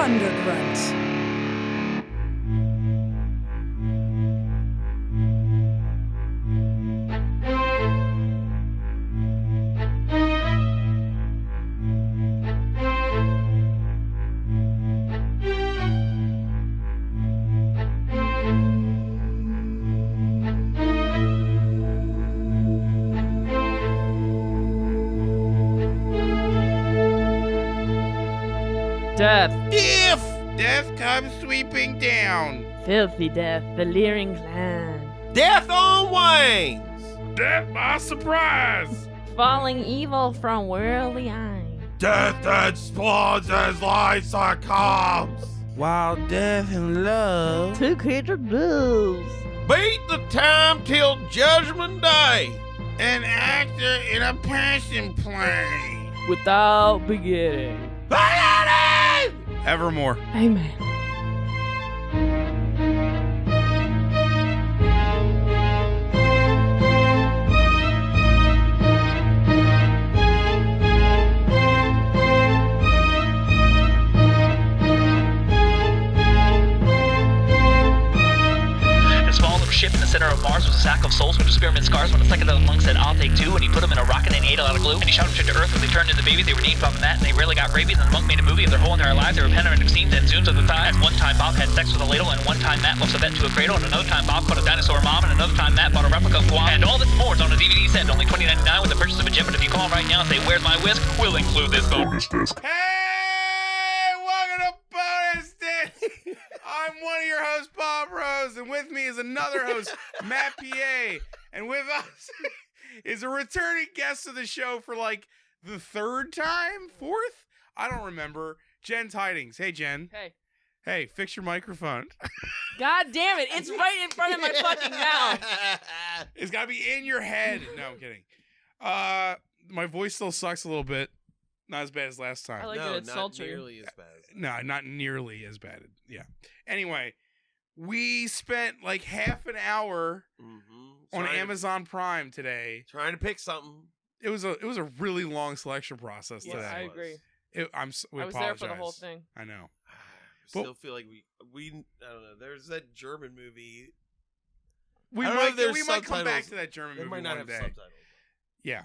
Undergrunt. Death. If death comes sweeping down. Filthy death, the leering clan. Death on wings. Death by surprise. Falling evil from worldly eye. Death that explodes as light succumbs. While death and love. Two creature blues. Beat the time till Judgment Day. An actor in a passion play. Without beginning. Evermore. Amen. Ship in the center of Mars was a sack of souls with experiment scars. When the second of the monk said, "I'll take two," and he put them in a rocket and he ate a lot of glue. And he shot them straight to Earth where they turned into babies. They were named Bob and Matt, and they rarely got rabies. And the monk made a movie of their whole entire lives. They were panoramic scenes and zooms of the thighs. One time Bob had sex with a ladle, and one time Matt lost a vet to a cradle, and another time Bob caught a dinosaur mom, and another time Matt bought a replica of Guam. And all this and more is on a DVD set, only $20.99 with the purchase of a gem. But if you call right now and say, "Where's my whisk?" we'll include this bonus disc. Hey, welcome to Bonus Disc. I'm one of your hosts, Bob Rose, and with me is another host, Matt P.A., and with us is a returning guest of the show for like the third time? Fourth? I don't remember. Jen Tydings. Hey, Jen. Hey. Hey, fix your microphone. God damn it. It's right in front of my fucking mouth. It's got to be in your head. No, I'm kidding. My voice still sucks a little bit. Not as bad as last time. I like No, it. It's not sultry. nearly as bad. No, not nearly as bad. Yeah. Anyway, we spent like half an hour on Amazon Prime today. Trying to pick something. It was a really long selection process Yes, today. I agree. We I was apologize. there for the whole thing. I know. Still feel like we I don't know. There's that German movie. We I don't know if there's might come back subtitles. to that German They movie might not one have day. subtitles. Yeah.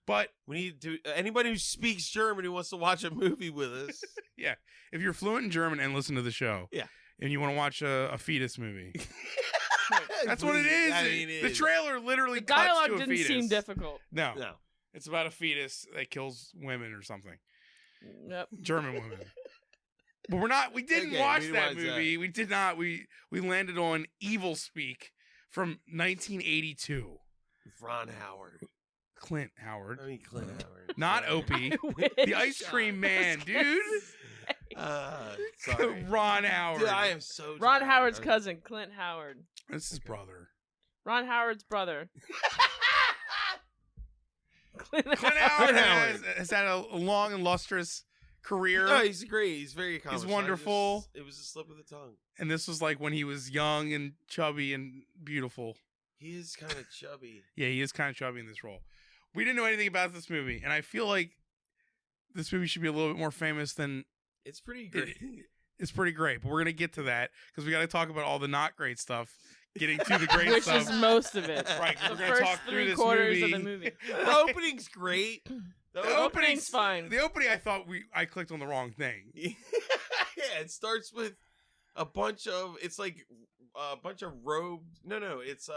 But We need to. Anybody who speaks German who wants to watch a movie with us. yeah, if you're fluent in German and listen to the show, Yeah. and you want to watch a fetus movie, that's what it Please, is. I mean, it The is. trailer literally The cuts dialogue to a didn't fetus. seem difficult. No, No. it's about a fetus that kills women or something. Yep. German women. But we didn't Okay, watch we that watched movie. We did not. We landed on Evilspeak from 1982. Ron Howard. Clint Howard. I mean Clint Howard. Not Sorry. Opie. I wish. The ice cream man, dude. Sorry. Ron Howard. Dude, I am so Ron tired. Howard's cousin, Clint Howard. That's his brother. Ron Howard's brother. Clint Clint Howard. Howard has had a long and lustrous career. No, he's great. He's very accomplished. wonderful. It was a slip of the tongue. And this was like when he was young and chubby and beautiful. He is kind of chubby. Yeah, he is kind of chubby in this role. We didn't know anything about this movie, and I feel like this movie should be a little bit more famous than It's pretty great. it's pretty great. But we're gonna get to that because we got to talk about all the not great stuff. Getting to the great Which stuff. is most of it. Right, The we're gonna first talk through this 3/4 movie. of the movie. The opening's great. The opening's fine. The opening, I thought I clicked on the wrong thing. Yeah, it starts with a bunch of. It's like a bunch of robed. No, it's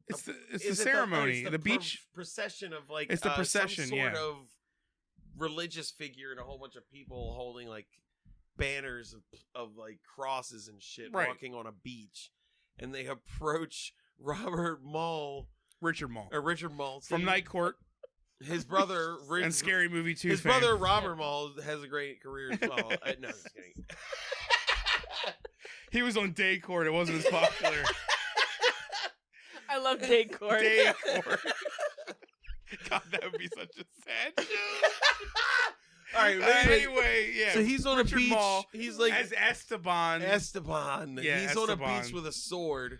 It's the is it ceremony, it's the beach. procession of like. It's the procession, some sort yeah. of religious figure and a whole bunch of people holding like banners of like crosses and shit, Right. walking on a beach, and they approach Richard Mall From Night Court his brother and Scary Movie 2 his fame. brother Robert Mall has a great career as well. No, just kidding. He was on Day Court. It wasn't as popular. I love Day Court. Day Court. God, that would be such a sad joke. All right, Anyway, yeah. so he's on Richard a beach. Mall He's like as Esteban. Yeah, he's on a Esteban. beach with a sword,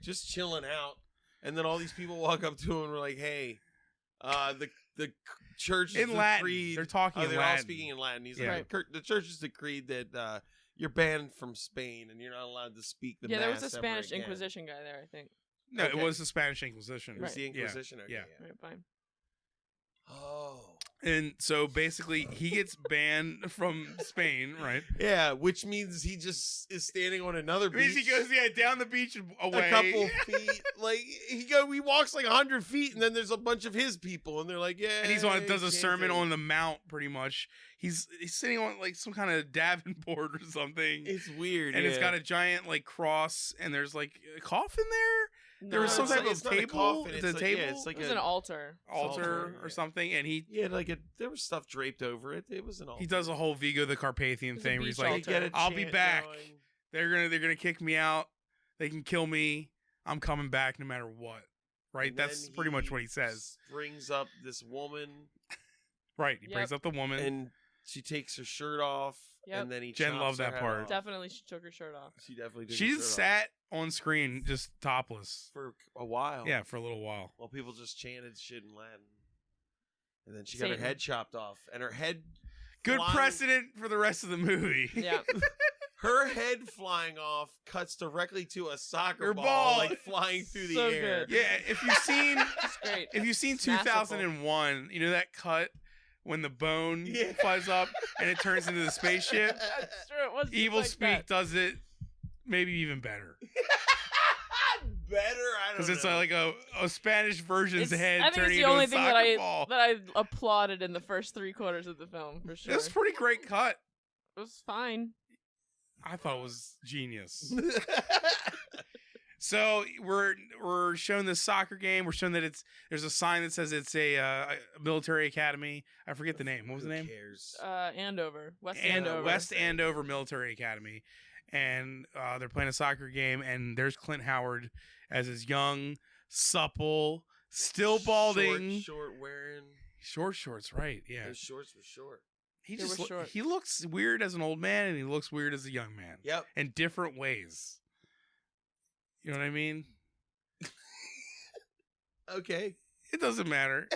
just chilling out. And then all these people walk up to him and we're like, "Hey, the church in Latin. decreed. They're talking in they're Latin. all speaking in Latin. He's Yeah. like, the church has decreed that you're banned from Spain and you're not allowed to speak the Yeah, mass there was a ever Spanish again. Inquisition guy there, I think. No, Okay. it was the Spanish Inquisition. It was the Right. Inquisition. Yeah. Okay, Yeah. Right, fine. Oh. And so basically, he gets banned from Spain, right? Yeah, which means he just is standing on another It beach. means he goes, down the beach and away. a couple feet. Like he walks like 100 feet, and then there's a bunch of his people, and they're like, yeah. And he's does a sermon on the mount, pretty much. He's sitting on like some kind of Davenport or something. It's weird, and yeah. it's got a giant like cross, and there's like a coffin there. There was No, some type of it's not a table. coffin, It's it's a like- table. yeah, it's like It was a an altar. altar yeah. or something, and he there was stuff draped over it. It was an altar. he does a whole Vigo the Carpathian It's a thing where he's beach like, altar. They get a I'll be chant back. going. they're gonna kick me out. They can kill me. I'm coming back no matter what. Right? And That's then pretty much what he says. Brings up this woman, Right. He Yep. brings up the woman. and she takes her shirt off, Yep. and then he Jen chops loved her that head part. off. Definitely, she took her shirt off. She definitely did. She her just shirt sat on screen just topless. off for a while. Yeah, for a little while. While people just chanted shit in Latin, and then she got her Satan. head chopped off, and her head. Good flying- precedent for the rest of the movie. Yeah. Her head flying off cuts directly to a soccer Her ball, ball. like flying through the So air. good. Yeah, if you've seen It's great. if you've seen Masterful. 2001, you know that cut when the bone Yeah. flies up and it turns into the spaceship? That's true. It was just Evilspeak like that. does it maybe even better. Better, I don't know. Because it's like a Spanish version's It's- head I think turning it's the into only a thing soccer that I ball. applauded in the first 3/4 of the film for sure. It was a pretty great cut. It was fine. I thought it was genius. So we're shown this soccer game. We're shown that there's a sign that says it's a military academy. I forget the name. What was the name? Who cares? Andover. West And Andover. West Andover Military Academy, and they're playing a soccer game, and there's Clint Howard as his young, supple, still balding, Short wearing. short shorts, right? Yeah, His shorts were short. he They just were short. he looks weird as an old man, and he looks weird as a young man, Yep. in different ways. You know what I mean? Okay. It doesn't matter.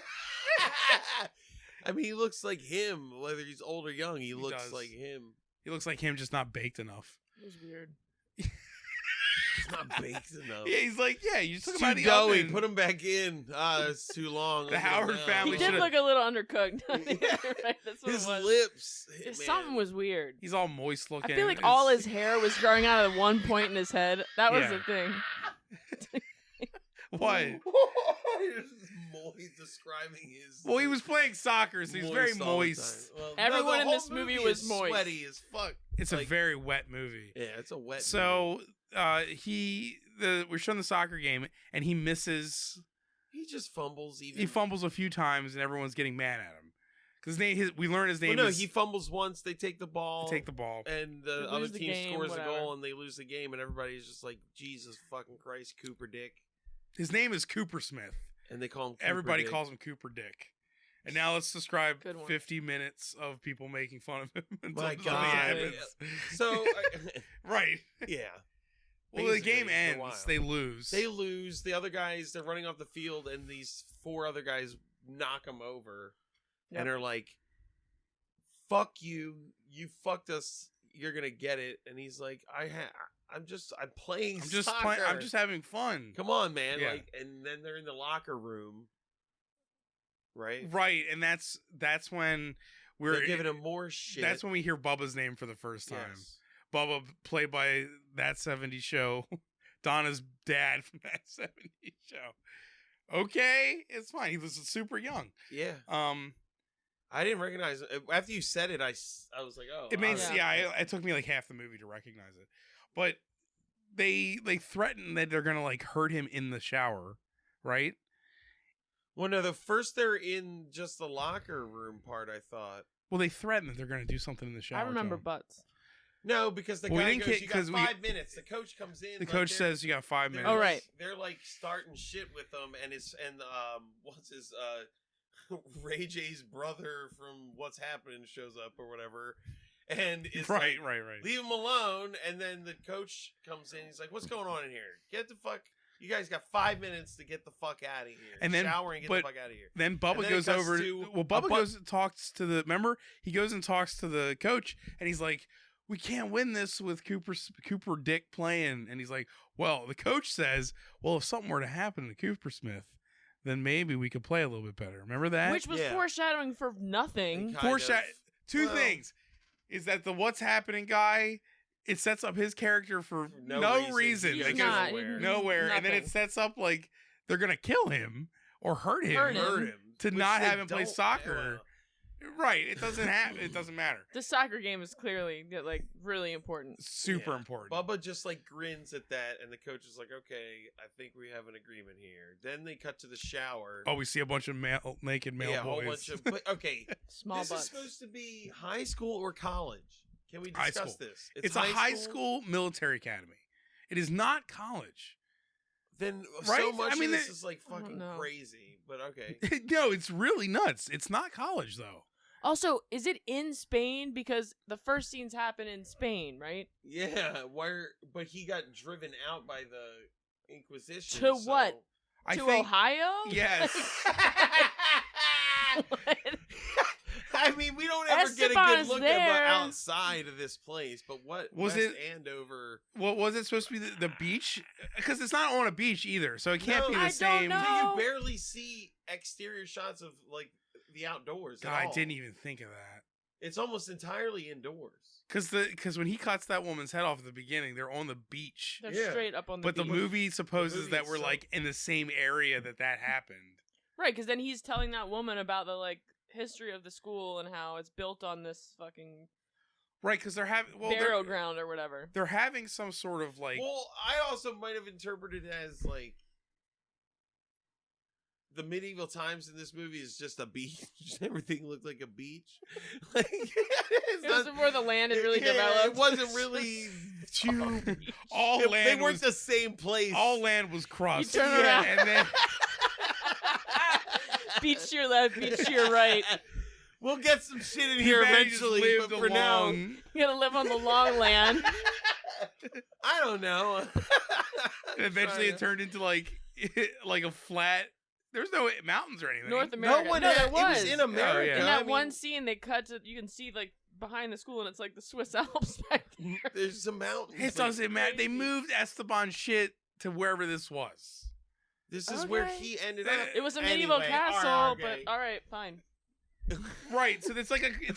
I mean, he looks like him, whether he's old or young. He looks does. like him. He looks like him, just not baked enough. It was weird. He's not baked enough. Yeah, he's like, yeah, you just took It's him out of too the doughy. oven. Put him back in. It's too long. The Look at him Howard now. family He did should've- look a little undercooked. You're right. That's what His it was. lips. Something was weird. He's all moist I looking. feel like It's- all his hair was growing out of one point in his head. That was Yeah. the thing. What? Moist describing his. Well, he was playing soccer, so he's very all the moist. time. Well, Everyone the in whole this movie was is moist. Sweaty as fuck. It's a Like, very wet movie. Yeah, it's a wet. So we're showing the soccer game, and he misses. he just fumbles. Even He fumbles a few times, and everyone's getting mad at him because we learn his Well, name no, is. he fumbles once. They take the ball. Take the ball. And the They other lose the team game, scores whatever. a goal, and they lose the game, and everybody's just like, Jesus fucking Christ, Cooper Dick, His name is Cooper Smith. and they call him. Cooper Everybody Dick. calls him Cooper Dick. And now let's describe Good one. 50 minutes of people making fun of him until My something God. happens. So, Right. yeah. Well, the game Basically, for a while. ends. They lose. They lose. The other guys, they're running off the field, and these 4 other guys knock them over, Yep. and are like, "Fuck you! You fucked us. You're gonna get it." And he's like, I'm playing. I'm just soccer. playing. I'm just having fun. Come on, man! Yeah. Like, and then they're in the locker room, right? Right, and that's when They're giving him more shit. That's when we hear Bubba's name for the first time. Yes. Bubba, played by That 70s Show, Donna's dad from That 70s Show. Okay, it's fine. He was super young. Yeah. Um, I didn't recognize it. After you said it, I was like, oh. it makes Yeah. it took me like half the movie to recognize it, but they threaten that they're gonna like hurt him in the shower, right? Well, no, the first they're in just the locker room part, I thought. Well, they threaten that they're gonna do something in the shower. I remember to him. butts. No, because the Well, we guy didn't goes, get- you got 'cause 5 minutes. The coach comes in. The like, coach they're- says you got 5 they're minutes. Oh, like- right. They're like starting shit with them, and what's his Ray J's brother from What's Happening shows up or whatever, and it's Right, like, right, right. leave him alone. And then the coach comes in. He's like, "What's going on in here? Get the fuck." You guys got 5 minutes to get the fuck out of here. And then, shower and get the fuck out of here. Then Bubba then goes it cuts over. to Well, Bubba goes and talks to the. Remember, he goes and talks to the coach, and he's like, "We can't win this with Cooper Dick playing." And he's like, "Well, the coach says, well, if something were to happen to Cooper Smith, then maybe we could play a little bit better." Remember that? Which was foreshadowing for nothing. Two things is that the what's happening guy. It sets up his character for no reason. He's Like, not. nowhere. And then it sets up like they're gonna kill him or hurt him to not have him play soccer. Right. It doesn't happen. It doesn't matter. The soccer game is clearly like really important. Super important. Bubba just like grins at that, and the coach is like, "Okay, I think we have an agreement here." Then they cut to the shower. Oh, we see a bunch of naked male boys. A whole bunch of. But, okay, small this butts. is supposed to be high school or college. Can we discuss this? It's a high school military academy. It is not college. Then right? so much of this is like fucking crazy. But okay. No, it's really nuts. It's not college though. Also, is it in Spain? Because the first scenes happen in Spain, right? Yeah, but he got driven out by the Inquisition. To what? I to think, Ohio? Yes. I mean, we don't ever get a good look at outside of this place, but what was West it? Andover? What was it supposed to be? The beach? Because it's not on a beach either, so it can't be the I same. don't know. You barely see exterior shots of like the outdoors. God, I didn't even think of that. It's almost entirely indoors. Because when he cuts that woman's head off at the beginning, they're on the beach. They're straight up on the beach. But the movie supposes that we're like in the same area that happened. Right, because then he's telling that woman about the like history of the school and how it's built on this fucking right, because they're having burial ground or whatever. They're having some sort of like. Well, I also might have interpreted it as like the medieval times in this movie is just a beach. Everything looked like a beach. Like it was where the land had really developed. It wasn't really too. They weren't the same place. All land was crust. You turn around. And then. Beach to your left, beach to your right. We'll get some shit in here eventually, but for now, you gotta live on the long land. I don't know. And eventually, it turned into like a flat. There's no mountains or anything. North America. No one. There was. It was in America. Oh, yeah. In that one scene, they cut to. You can see like behind the school, and it's like the Swiss Alps back there. There's some mountains. It doesn't matter. They moved Esteban shit to wherever this was. This is where he ended up. It was a medieval castle, but all right, fine. Right, so it's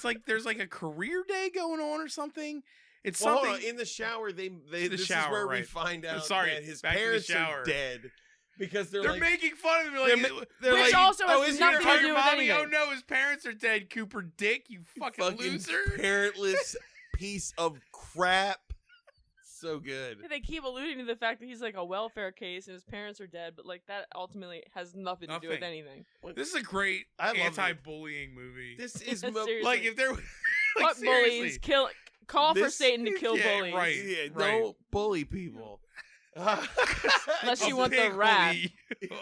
like there's like a career day going on or something. It's well, something hold on. In the shower. This shower, is where right. we find out that his back to the parents shower. are dead because they're like, making fun of him. Like, they're which like, also has is nothing to do with mommy? anything. Oh no, his parents are dead. Cooper Dick, you fucking loser, parentless piece of crap. So good. They keep alluding to the fact that he's like a welfare case and his parents are dead, but like that ultimately has nothing to do with anything. This is a great anti-bullying movie. This is like if there, fuck bullies, call for Satan to kill bullies. Right, yeah, right. Don't bully people. Unless you want the wrath.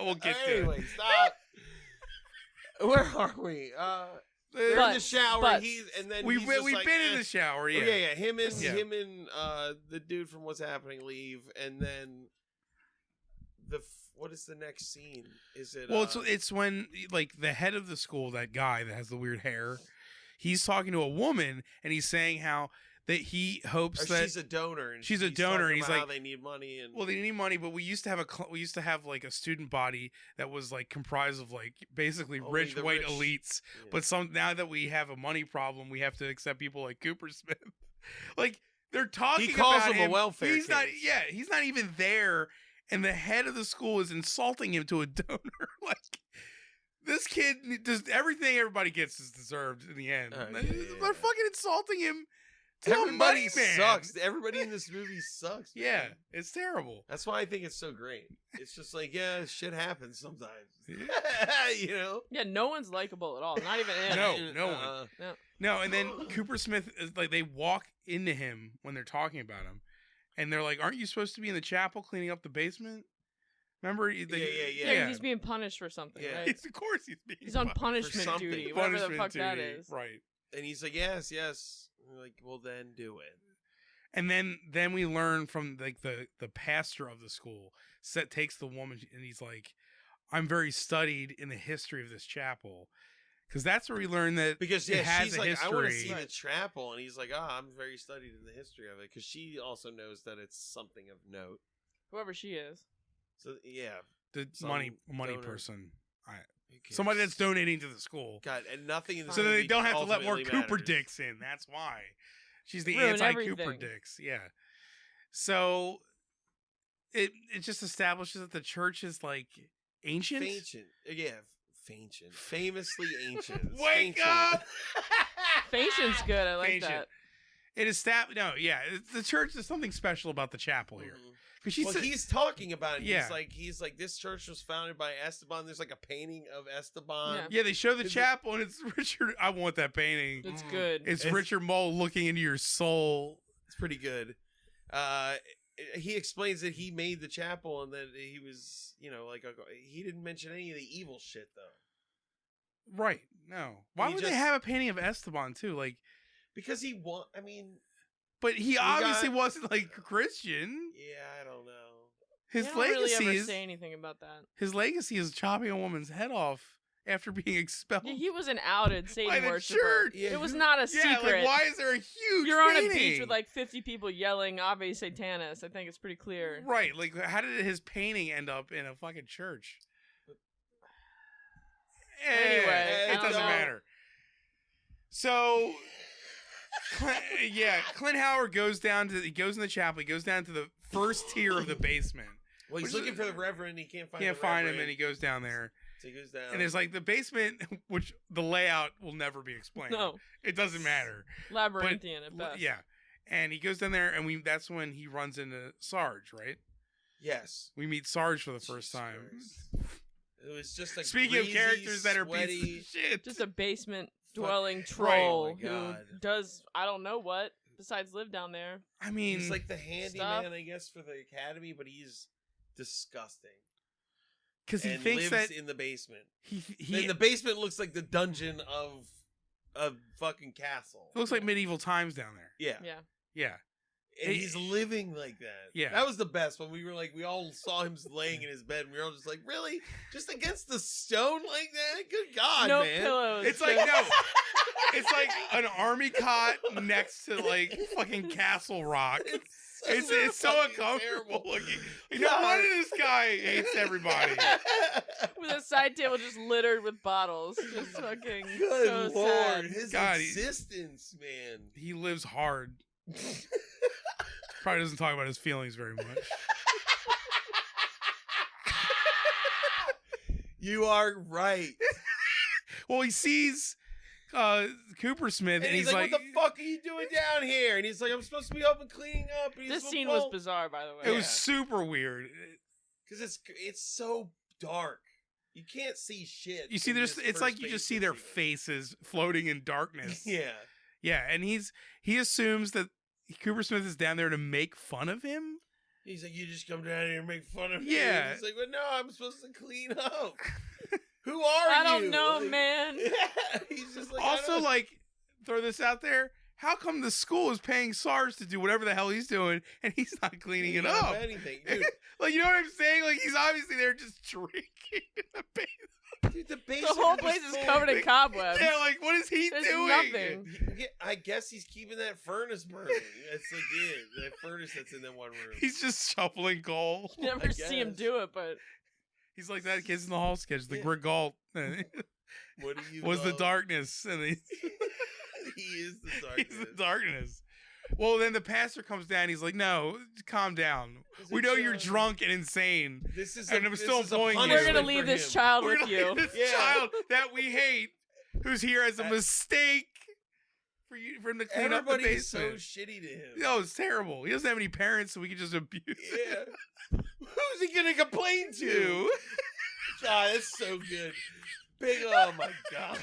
We'll get anyway, stop. Where are we? They're in the shower. We've been in the shower. Yeah, yeah. Him and the dude from What's Happening leave, and then what is the next scene? Is it? Well, it's when like the head of the school, that guy that has the weird hair, he's talking to a woman, and he's saying how that he hopes that she's a donor, and she's a donor, and he's like, how they need money, and well, they need money, but we used to have like a student body that was like comprised of like basically rich white elites, but now that we have a money problem, we have to accept people like Cooper Smith. Like they're talking. He calls about him a welfare. He's not. Yeah, he's not even there, and the head of the school is insulting him to a donor. Like this kid does everything everybody gets is deserved in the end. They're fucking insulting him. Everybody sucks. Everybody in this movie sucks. Man. Yeah, it's terrible. That's why I think it's so great. It's just like, yeah, shit happens sometimes. You know? Yeah, no one's likable at all. Not even no one. No, and then Cooper Smith is like, they walk into him when they're talking about him, and they're like, "Aren't you supposed to be in the chapel cleaning up the basement?" Remember? Yeah. He's being punished for something. Yeah. Right? Of course he's on punishment duty. Whatever the fuck that is. Right. And he's like, yes. And we're like, well, then do it. And then we learn from like the pastor of the school takes the woman and he's like, I'm very studied in the history of this chapel. Because that's where we learn that because it has she's a like, history. I want to see the chapel, and he's like, I'm very studied in the history of it, because she also knows that it's something of note. Whoever she is. So yeah, The some money donor. person. Who cares? Somebody that's donating to the school. God, and nothing in this So that they movie don't have to let more ultimately Cooper matters. dicks in. That's why. She's the Ruin anti-Cooper everything. dicks. Yeah. So it just establishes that the church is like ancient. Famously ancient. Wake Fancient. up! Facient's good. I like Fancient. that. It is the church. There's something special about the chapel here. Mhm. Because Well, he's talking about it. Yeah. He's like, this church was founded by Esteban. There's like a painting of Esteban. Yeah. yeah, they show the Is it- chapel and it's Richard. I want that painting. It's good. It's It's- Richard Mole looking into your soul. It's pretty good. He explains that he made the chapel and that he was, he didn't mention any of the evil shit though. Right. No. Why He would they just- have a painting of Esteban too? Like, Because but he obviously wasn't like Christian. yeah, I don't know. They His don't really legacy ever is say anything about that. his legacy is chopping a woman's head off after being expelled Yeah, he was an outed by Satan the worshiper. church. Yeah, It was not a Yeah, secret. like why is there a huge? You're on a painting? beach with like 50 people yelling Ave Satanis. I think it's pretty clear. Right, like how did his painting end up in a fucking church? Anyway, it I don't doesn't know. matter. So, Clint Howard goes in the chapel. He goes down to the first tier of the basement. Well, he's Which looking is- for the Reverend. He can't find. Can't the find him, Reverend, and he goes down there. So he goes down. And there's like the basement, which the layout will never be explained. No, It doesn't matter. labyrinthian at best. Yeah. And he goes down there, and that's when he runs into Sarge, right? yes. We meet Sarge for the first Jesus time. Christ. It was just like Speaking of characters that are pieces sweaty. of shit. Just a basement dwelling Right. troll Oh my who God. does I don't know what besides live down there. I mean, He's like the handyman, Stuff. I guess, for the academy, but he's disgusting. because he and thinks lives that in the basement. he And the basement looks like the dungeon of a fucking castle. it looks like medieval times down there. Yeah. Yeah. Yeah. And he's living like that. Yeah. That was the best when we all saw him laying in his bed and we were all just like, really? Just against the stone like that? Good God, no man. pillows. It's like no. It's like an army cot next to like fucking Castle Rock. It's so fucking uncomfortable terrible. looking. You know, why did this guy hates everybody? with a side table just littered with bottles. Just fucking Good so Lord. sad. His God, existence, man. He lives hard. Probably doesn't talk about his feelings very much. You are right. Well, he sees Cooper Smith, And he's like, what the fuck are you doing down here? And he's like, I'm supposed to be up and cleaning up. And he's This like, scene well, was bizarre, by the way. It was Yeah. super weird. Because it's so dark. You can't see shit. You see, in there's this it's first like you just see their basement faces floating in darkness. scene. Yeah. Yeah, and he assumes that Cooper Smith is down there to make fun of him. He's like, you just come down here and make fun of me. Yeah. He's like, well, no, I'm supposed to clean up. Who are I you? don't know, Like, man. He's just like, Also, like, throw this out there. How come the school is paying Sarge to do whatever the hell he's doing, and he's not cleaning it up? Anything, dude. Like, you know what I'm saying? Like, he's obviously there just drinking in the basement. Dude, the The basement whole was place is full- covered in cobwebs. Yeah, like, what is he There's doing? nothing. I guess he's keeping that furnace burning. It's like, yeah, that furnace that's in that one room. He's just shoveling coal. Never see him guess. do it, but He's like that Kids in the Hall sketch, the Yeah. Grigalt. What do you Was the love? darkness, and He is the darkness. he's the darkness. Well, then the pastor comes down. He's like, "No, calm down. It's We a know you're joke. drunk and insane. This is And I'm this still is a employing you. we're gonna punishment leave for this him. child We're with like, you. this Yeah. child that we hate, who's here as a Uh, mistake for him to clean up the Everybody is so basement." shitty to him. No, it's terrible. He doesn't have any parents, so we can just abuse Yeah. Who's he gonna complain to? you. God, that's so good. Big, oh my god.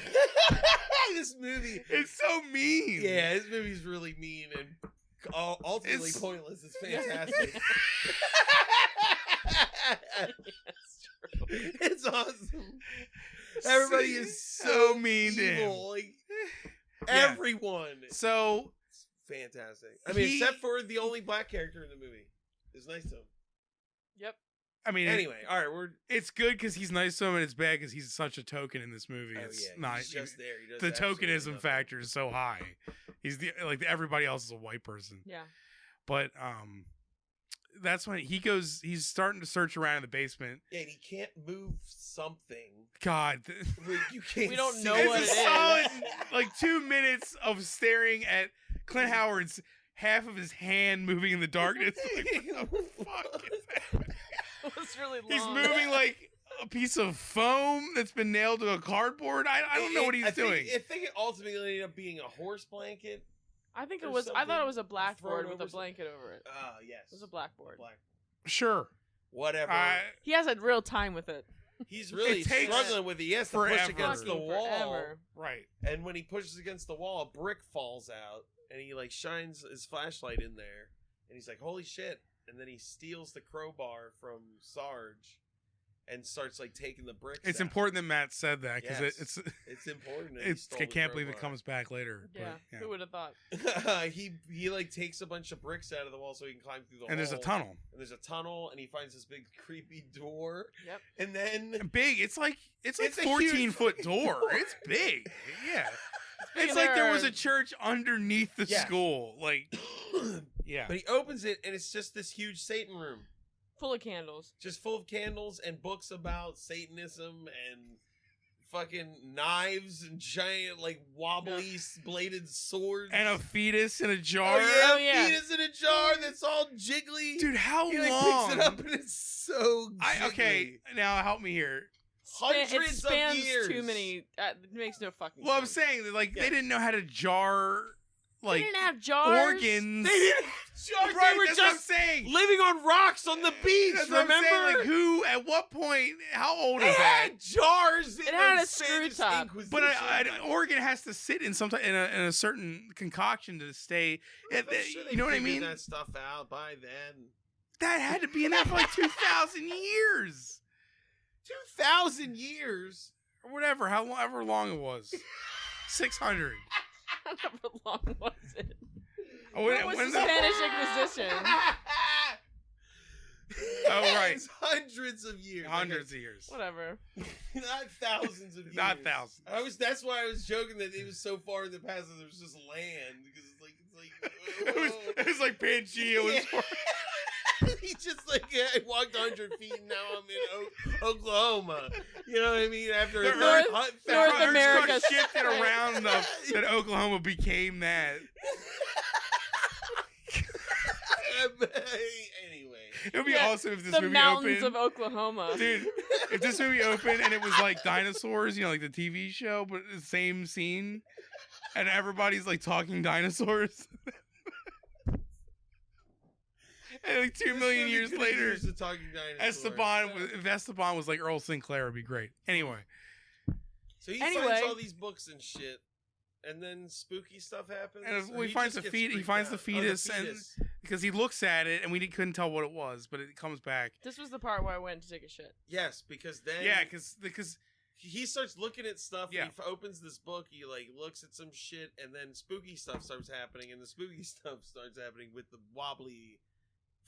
This movie. It's so mean. Yeah, this movie's really mean and ultimately It's- pointless. It's fantastic. It's awesome. Everybody is so mean to him. evil. Like, Yeah. everyone. So fantastic. I mean, except for the only black character in the movie. It's nice to him. Yep. I mean, anyway, all right, it's good because he's nice to him, and it's bad because he's such a token in this movie. Oh, It's yeah, not he's just there. He does the absolutely tokenism nothing. factor is so high. He's everybody else is a white person. Yeah. But that's when he's starting to search around in the basement. Yeah, and he can't move something. God, You can't. We don't see know it. what it's it a is. solid 2 minets of staring at Clint Howard's half of his hand moving in the darkness. Like, what the fuck is that? It was really long. He's moving like a piece of foam that's been nailed to a cardboard. I don't know what he's doing. I think it ultimately ended up being a horse blanket. I think or it was. I thought something it was a blackboard thrown with a over blanket over it. Yes. It was a blackboard. Sure. Whatever. He has a real time with it. He's really It takes struggling with it. He has to push forever. against the Fucking wall. forever. Right. And when he pushes against the wall, a brick falls out, and he like shines his flashlight in there, and he's like, "Holy shit!" And then he steals the crowbar from Sarge, and starts like taking the bricks. It's out. important that Matt said that because Yes. it's important. That he stole I the can't believe it crowbar. comes back later. Yeah. But, Who would have thought? he like takes a bunch of bricks out of the wall so he can climb through the and there's a hole. tunnel. And there's a tunnel, and he finds this big creepy door. Yep. And then Big. It's like It's a 14-foot huge door. It's big. Yeah. Big It's like there was there. a church underneath the Yes. school. Like, yeah. but he opens it, and it's just this huge Satan room. Full of candles. Just full of candles and books about Satanism and fucking knives and giant like wobbly bladed swords. And a fetus in a jar. Oh, yeah. fetus in a jar that's all jiggly. Dude, how he like long? picks it up and it's so jiggly. Okay, now help me here. Hundreds it spans of years. too many. It makes no fucking Well, I'm sense. saying that, like, Yeah. they didn't know how to jar, They like, didn't have jars. organs. They didn't have jars. Right, They were that's what I'm just saying. living on rocks on the beach. That's what I'm remember? saying. Like, who, at what point, how old They is that? had jars. It in had the a screw Spanish top. Inquisition. But an organ has to sit in some in a certain concoction to stay. I'm sure they You know what I figured mean? that stuff out by then. That had to be in there for like 2,000 years 2,000 years. or whatever, however long it was. 600. How long was it? Oh, What was when the Spanish Inquisition? Oh, right. It's hundreds of years. Hundreds of years. Whatever. Not thousands of years. Not thousands. That's why I was joking that it was so far in the past that there was just land because it's like It was like Pangea was Yeah. He's just like, yeah, I walked 100 feet and now I'm in Oklahoma. You know what I mean? After The a Earth- North Earth America got shifted Right. around enough that Oklahoma became that. Anyway. It would be Yeah, awesome if this The movie mountains opened. of Oklahoma. Dude, if this movie opened and it was like dinosaurs, you know, like the TV show, but the same scene, and everybody's like talking dinosaurs. And like 2 million years later, if Esteban was like Earl Sinclair, it'd be great. Anyway, So he Anyway. finds all these books and shit, and then spooky stuff happens. And or he finds just the gets feet- he freaked finds out. the fetus and- because he looks at it and we couldn't tell what it was, but it comes back. This was the part where I went to take a shit. Yes, because then Yeah, because he starts looking at stuff. Yeah. And he opens this book. He like looks at some shit, and then spooky stuff starts happening. And the spooky stuff starts happening with the wobbly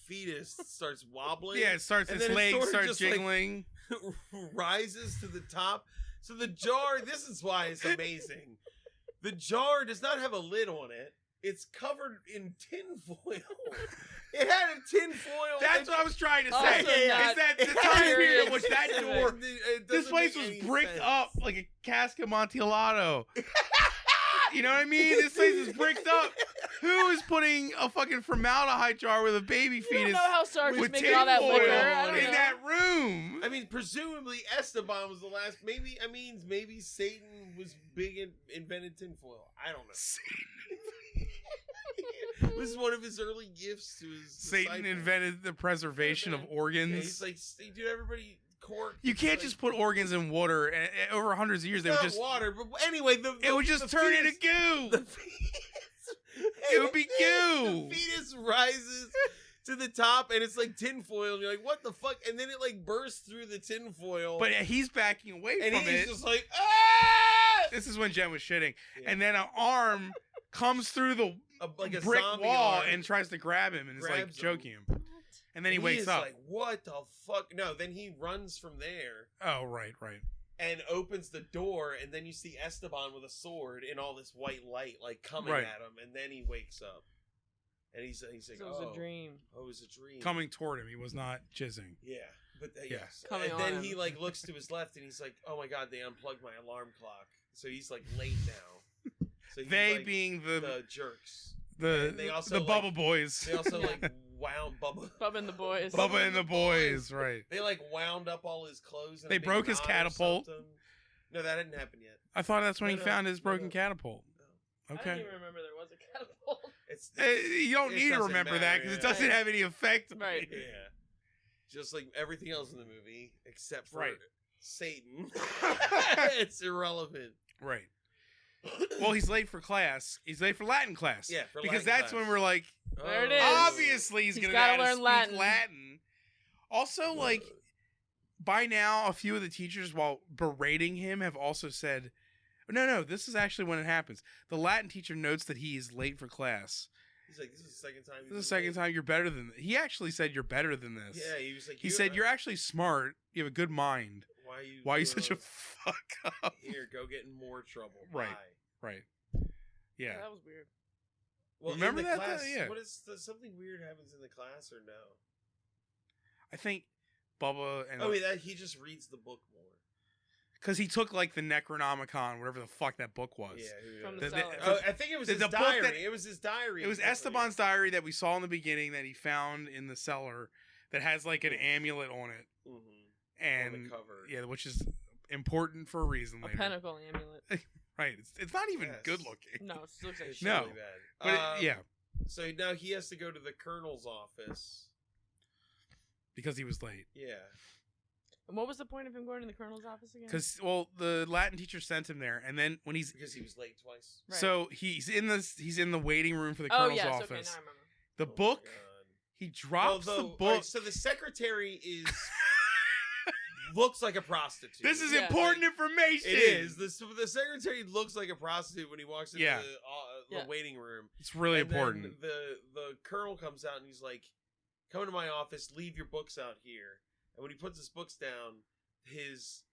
fetus starts wobbling. yeah, it starts. And Its then it legs sort of start just, like, jiggling. rises to the top. So the jar. This is why it's amazing. The jar does not have a lid on it. It's covered in tinfoil. It had a tinfoil. That's what I was trying to say. Also Is not that the It time had period in very which that specific. door, It this doesn't place make was any bricked sense. up like a cask of Amontillado. You know what I mean? This place is bricked up. Who is putting a fucking formaldehyde jar with a baby You don't fetus know how Sarge was with making all that tinfoil liquor. I don't in know. that room? I mean, presumably Esteban was the last. Maybe Satan was big and invented tinfoil. I don't know. This is one of his early gifts to his Satan disciples. invented the preservation of Yeah, organs. he's like, dude, everybody cork. You can't It's just like, put organs in water. And over hundreds of years, they would not just water. But anyway, it would just turn into goo. The fetus, It would be goo. The fetus rises to the top, and it's like tinfoil. And you're like, what the fuck? And then it like bursts through the tinfoil. But he's backing away and from he's it. just like, ah! This is when Jen was shitting, Yeah. and then an arm comes through the like a brick zombie wall arm. and tries to grab him and is like Grabs him. choking him. What? And then he wakes is up. like, what the fuck? No, then he runs from there Oh, right. and opens the door, and then you see Esteban with a sword in all this white light, like coming Right. at him, and then he wakes up, and he's like, So it was oh, a dream. oh, it was a dream. Coming toward him. He was not jizzing. Yeah, but Yeah. yes. Coming and on then him. he like looks to his left, and he's like, oh my god, they unplugged my alarm clock, so he's like late now. So he's, They like, being the jerks. the and they also, the like- Bubba Boys. They also Yeah. like wound Bubba. Bubba and the boys. Bubba and the Boys, right. They like wound up all his clothes. In They a big broke his knot or catapult. something. No, that didn't happen yet. I thought that's when No, he no, found his no, broken no. catapult. I Okay. didn't even remember there was a catapult. It's You don't It need to doesn't remember that matter, because it yeah. doesn't have any effect. Right. yeah, just like everything else in the movie except for Right. Satan. It's irrelevant. Right. Well, he's late for class. He's late for Latin class. Yeah, for because Latin that's class. when we're like, There it is. obviously he's He's gonna gotta know how to learn speak Latin. Latin. Also, like by now, a few of the teachers, while berating him, have also said, "No, this is actually when it happens." The Latin teacher notes that he is late for class. He's like, this is the second time. This is the second time you're better than this. He actually said you're better than this. Yeah, he was like. He said you're actually smart. You have a good mind. Why are you such a fuck up? Here, go get in more trouble. Right. Bye. Right. Yeah. That was weird. Well, Remember in the that, class, though? Yeah. What is something weird happens in the class or no? I think Bubba and Oh wait, he just reads the book more. because he took like the Necronomicon, whatever the fuck that book was. Yeah. From The- the the- cellar. Oh, I think it was The his book diary. that- It was his diary. It was Esteban's diary that we saw in the beginning that he found in the cellar that has like an amulet on it, Mm-hmm. and On the cover. yeah, which is important for a reason A later. pentacle amulet. Right? It's not even Yes. good looking. No, it looks like It's shit. No. really bad. But yeah, So now he has to go to the colonel's office. because he was late. Yeah. And what was the point of him going to the colonel's office again? Because the Latin teacher sent him there, and then when he's Because he was late twice. Right. so he's in the waiting room for the Oh colonel's yes, office. okay, now I remember. The Oh my book, God. he drops the Although, book. alright, so the secretary is looks like a prostitute. This is Yeah. important information. It is. The secretary looks like a prostitute when he walks into Yeah. the Yeah. waiting room. It's really And then important. The colonel comes out and he's like, "Come to my office. Leave your books out here." And when he puts his books down, his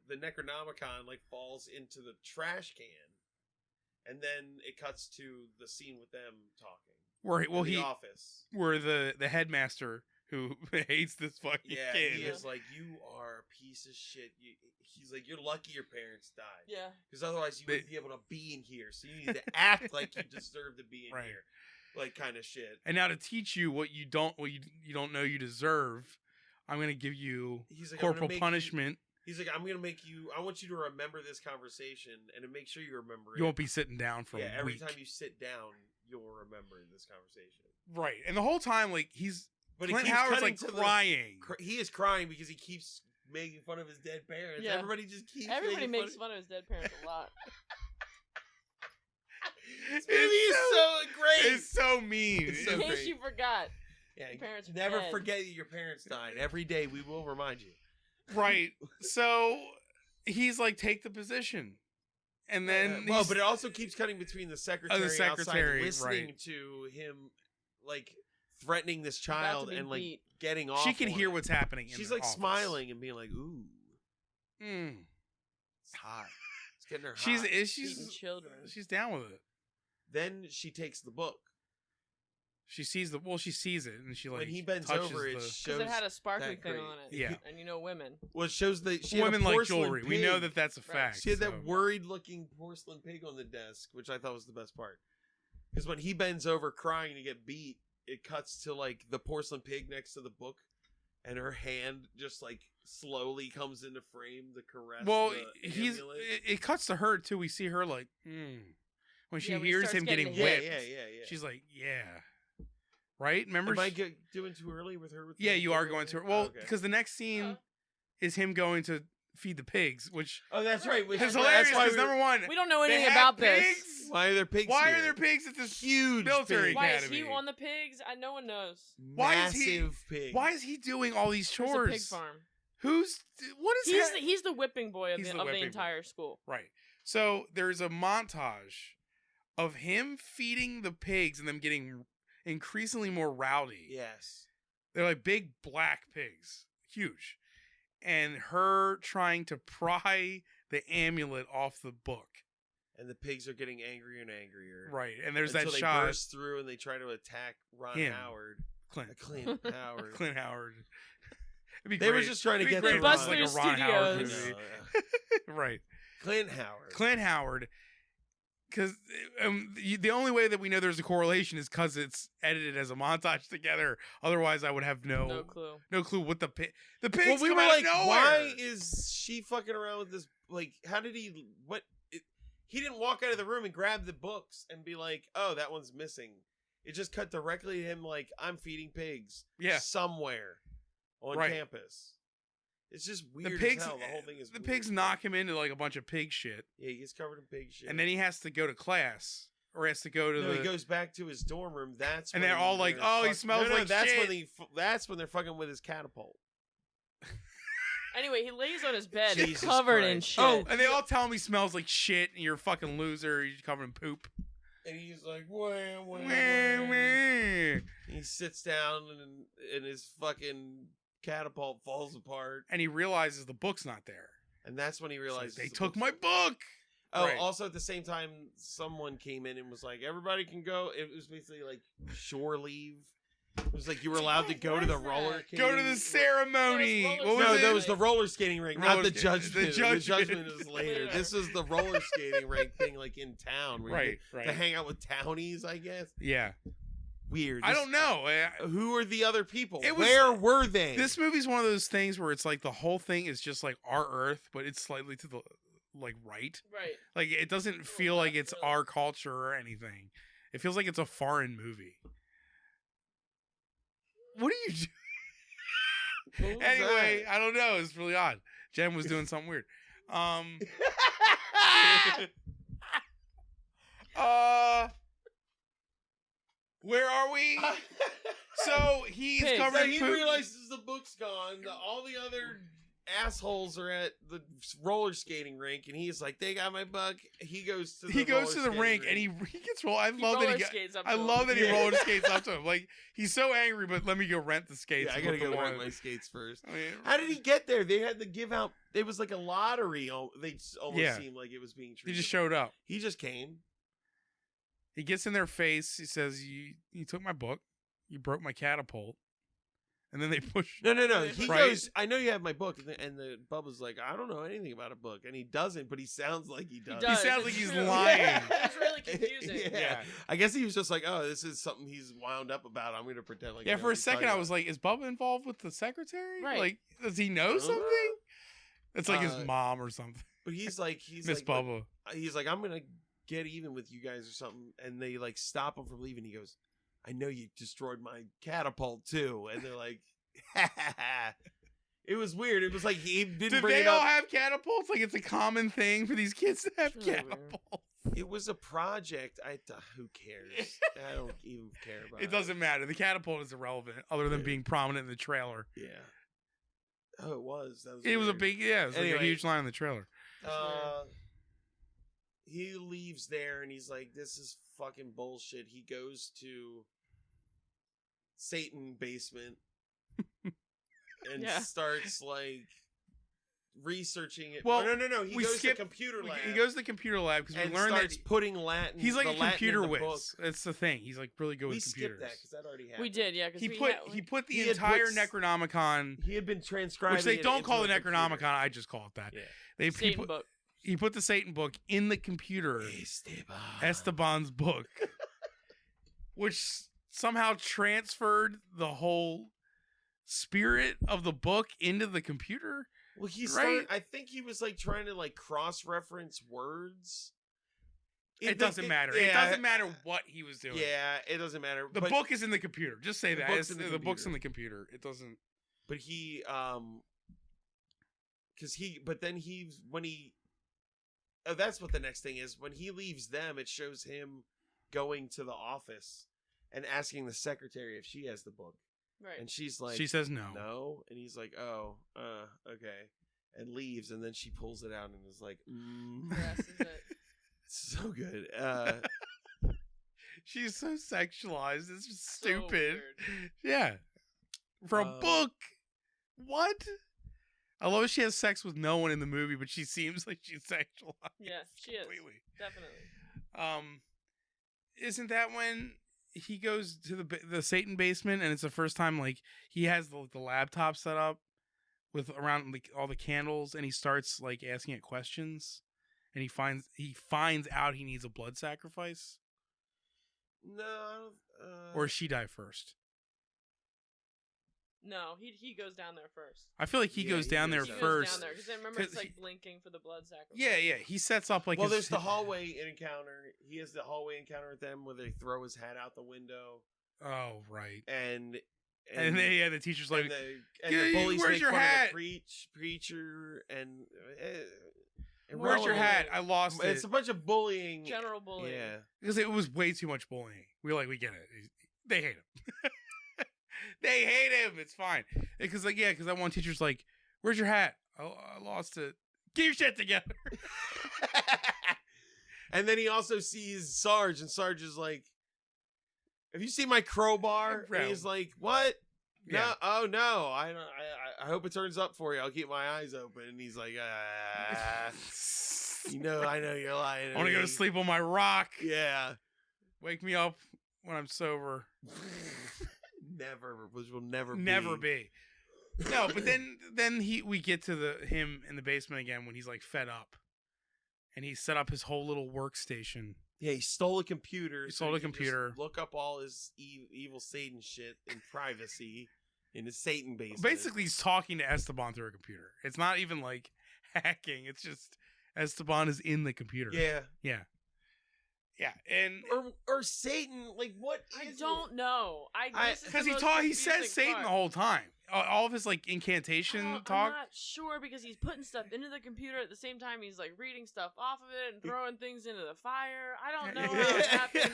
the Necronomicon like falls into the trash can, and then it cuts to the scene with them talking. Where in the he office. where the headmaster who hates this fucking Yeah, kid. he is like, "You are a piece of shit." He's like, "You're lucky your parents died, Yeah. because otherwise you They- wouldn't be able to be in here. So you need to act like you deserve to be in Right. here, like kind of shit." And now to teach you what you don't know you deserve, I'm gonna give you He's like, "I'm gonna corporal make you-" punishment. He's like, "I'm gonna make you. I want you to remember this conversation, and to make sure you remember it. You won't be sitting down for yeah, a every week. time you sit down, you'll remember this conversation." Right. And the whole time, like But Clint he keeps Howard's cutting like to the- crying. he is crying because he keeps making fun of his dead parents. Yeah. Everybody just keeps. Everybody making makes fun of his dead parents a lot. This movie is so great. It's so mean. It's so In case great. you forgot. Yeah, Your parents are never dead. forget that your parents died. Every day we will remind you. Right. So he's like, take the position. And then well, he's- but it also keeps cutting between the secretary, secretary, outside listening right. to him, like threatening this About to child be and like beat. getting off. she can on hear it. what's happening. In She's the like office. smiling and being like, "Ooh, Mm. it's hot. It's getting her She's hot." Beating children. she's down with it. Then she takes the book. She sees she sees it and she like When he bends touches over, it the, Because shows it had a sparkling that thing great- on it. Yeah. And you know women. Well, it shows that she had women a like porcelain jewelry. We know pig. that that's a Right. fact. She had so. that worried-looking porcelain pig on the desk, which I thought was the best part. Because when he bends over crying to get beat, it cuts to like the porcelain pig next to the book, and her hand just like slowly comes into frame to caress. Well, the he's amulet. it cuts to her too. We see her like when she Yeah, when he hears starts him getting getting hit. whipped. Yeah. She's like, yeah, right. Remember? Am I doing too early with her? With yeah, the you book are or going to. anything? Well, Okay. because the next scene is him going to feed the pigs, which Oh, that's right. Which is is hilarious. That's why Because number one, We don't know they anything have about this. pigs? why are there pigs? Why here? are there pigs at this Huge military pigs. Why is academy? he on the pigs? No one knows. Why is he- Massive pigs. Why is he doing all these There's chores? a pig farm. What is He's that? he's the whipping boy of He's the the whipping boy. entire school. Right. So there's a montage of him feeding the pigs and them getting increasingly more rowdy. Yes. They're like big black pigs, huge, and her trying to pry the amulet off the book. And the pigs are getting angrier and angrier. Right, and there's until that they shot. burst through and they try to attack Howard. Clint Howard. Clint Howard. They were just trying to get the the Buster like a Ron Howard Studios. movie. Yeah. Right. Clint Howard. Because the only way that we know there's a correlation is because it's edited as a montage together. Otherwise, I would have no clue what the pigs. Well, we come were out like, of nowhere. why is she fucking around with this? Like, how did he? He didn't walk out of the room and grab the books and be like, "Oh, that one's missing." It just cut directly to him, like, "I'm feeding pigs, somewhere on campus." It's just weird. The pigs, as hell. The whole thing is. The weird. Pigs knock him into like a bunch of pig shit. Yeah, he gets covered in pig shit, and then he has to go to class. Or has to go to he goes back to his dorm room. That's and they're all like, "Oh, he smells like shit." That's when they're fucking with his catapult. Anyway, he lays on his bed covered in shit. Oh, and they all tell him he smells like shit, and you're a fucking loser. You're covered in poop. And he's like, wah. He sits down, and his fucking catapult falls apart. And he realizes the book's not there. And that's when he realizes they took my book. Oh, also at the same time, someone came in and was like, everybody can go. It was basically like shore leave. It was like you were allowed to go to the roller skating. Go to the ceremony. That was the roller skating rink, not the judgment. The judgment is later. This is the roller skating rink thing, like in town. Where to hang out with townies, I guess. Yeah. Weird. I don't know. Who are the other people? Where were they? This movie's one of those things where it's like the whole thing is just like our Earth, but it's slightly to the right. Like it doesn't feel like it's our culture or anything. It feels like it's a foreign movie. What are you doing? Anyway, I don't know. It's really odd. Jen was doing something weird. Where are we? So he's covered. He realizes the book's gone. All the other assholes are at the roller skating rink, and he's like, "They got my book." He goes to the rink, and he gets roll. I love that he roller skates up to him. Like he's so angry, but let me go rent the skates. Yeah, I gotta go rent my skates first. How did he get there? They had to give out. It was like a lottery. They almost seemed like it was being treated. He just showed up. He just came. He gets in their face. He says, "You took my book. You broke my catapult." And then they push. No. He goes, "I know you have my book." And the Bubba's like, "I don't know anything about a book." And he doesn't, but he sounds like he does. He sounds like he's lying. It's really confusing. Yeah. I guess he was just like, "Oh, this is something he's wound up about. I'm going to pretend like." Yeah, for a second I was like, "Is Bubba involved with the secretary? Right. Like, does he know something?" It's like his mom or something. But he's Miss Bubba. He's like, "I'm going to get even with you guys or something." And they like stop him from leaving. He goes, "I know you destroyed my catapult too." And they're like, it was weird. It was like he didn't bring it up. Do they all have catapults? Like it's a common thing for these kids to have catapults. It was a project. Who cares? I don't even care about it. It doesn't matter. The catapult is irrelevant other than being prominent in the trailer. Yeah. Oh, it was. It was a big, it was like a huge line in the trailer. He leaves there and he's like, "This is fucking bullshit." He goes to Satan basement and starts like researching it. Well, no. He goes to computer lab. He goes to the computer lab because we learned that putting Latin. He's like a computer whiz. That's the thing. He's like really good with computers. We skipped that because that already happened. We did, yeah. He put the entire Necronomicon. He had been transcribing, which they don't call the Necronomicon. I just call it that. Yeah. Satan book. He put the Satan book in the computer. Esteban's book, which somehow transferred the whole spirit of the book into the computer. Well, he started. I think he was like trying to like cross-reference words. It doesn't matter. It doesn't matter what he was doing. Yeah, it doesn't matter. The book is in the computer. Just say that. The book's in the computer. It doesn't. But he, because he, but then when he. Oh, that's what the next thing is. When he leaves them, it shows him going to the office and asking the secretary if she has the book. Right. And she's like, she says no. No. And he's like, "Oh, okay." And leaves. And then she pulls it out and is like, Yes, is it? So good. She's so sexualized. It's just So stupid. weird. Yeah. For a book. What? I love she has sex with no one in the movie, but she seems like she's sexualized. Yeah, she is. Completely. Definitely. Isn't that when he goes to the Satan basement and it's the first time like he has the laptop set up with around like all the candles and he starts like asking it questions and he finds out he needs a blood sacrifice? No, Or she die first? No, he goes down there first. I feel like he goes down there He goes first. down there because remember it's like blinking for the blood sacrifice. Yeah. He sets up like. well, there's the hallway encounter. He has the hallway encounter with them where they throw his hat out the window. Oh right. And the teacher's like, and the bullies where's make your fun hat? of the preacher and where's your hat? I lost it. It's a bunch of bullying. General bullying. Yeah. Because it was way too much bullying. We get it. They hate him. They hate him. It's fine. Because that one teacher's like, where's your hat? Oh, I lost it. Get your shit together. And then he also sees Sarge, and Sarge is like, have you seen my crowbar? And he's like, what? No, Yeah. oh no. I hope it turns up for you. I'll keep my eyes open. And he's like, I know you're lying. I want to go to sleep on my rock. Yeah. Wake me up when I'm sober. Never, which will never be. No, but then we get to him in the basement again when he's like fed up, and he set up his whole little workstation. Yeah, he stole a computer. He stole a computer. Just look up all his evil Satan shit in privacy in his Satan basement. Basically, he's talking to Esteban through a computer. It's not even like hacking. It's just Esteban is in the computer. Yeah. Yeah, and or Satan, like what? I don't know. Because he says Satan the whole time. All of his like incantation talk. I'm not sure because he's putting stuff into the computer at the same time he's like reading stuff off of it and throwing things into the fire. I don't know how it happened.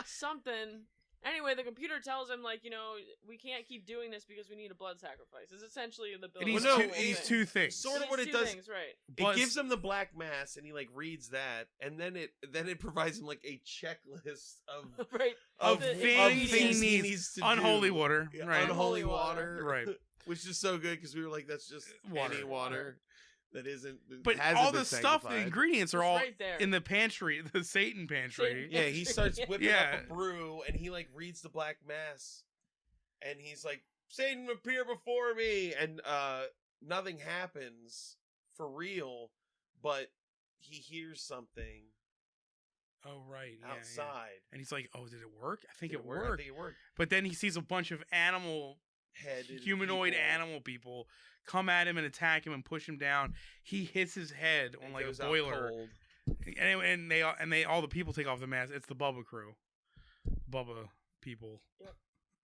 Something. Anyway, the computer tells him like, we can't keep doing this because we need a blood sacrifice. It's essentially the bill. And he's two things. Sort of what it does. Things, right. It gives him the black mass, and he like reads that, and then it provides him like a checklist of right of things he needs to unholy do. water, Yeah, right? Unholy water, right? Which is so good because we were like, that's just any water that isn't. But all the stuff, the ingredients are all right there in the pantry, the Satan pantry. Yeah, he starts whipping up a brew, and he like reads the black mass, and he's like, Satan appear before me, and nothing happens for real, but he hears something. Oh right, outside, and he's like, "Oh, did it work? I think it worked." I think it worked. But then he sees a bunch of humanoid animal people come at him and attack him and push him down. He hits his head on like a boiler, and they all the people take off the mask. It's the Bubba crew, Bubba people, yep.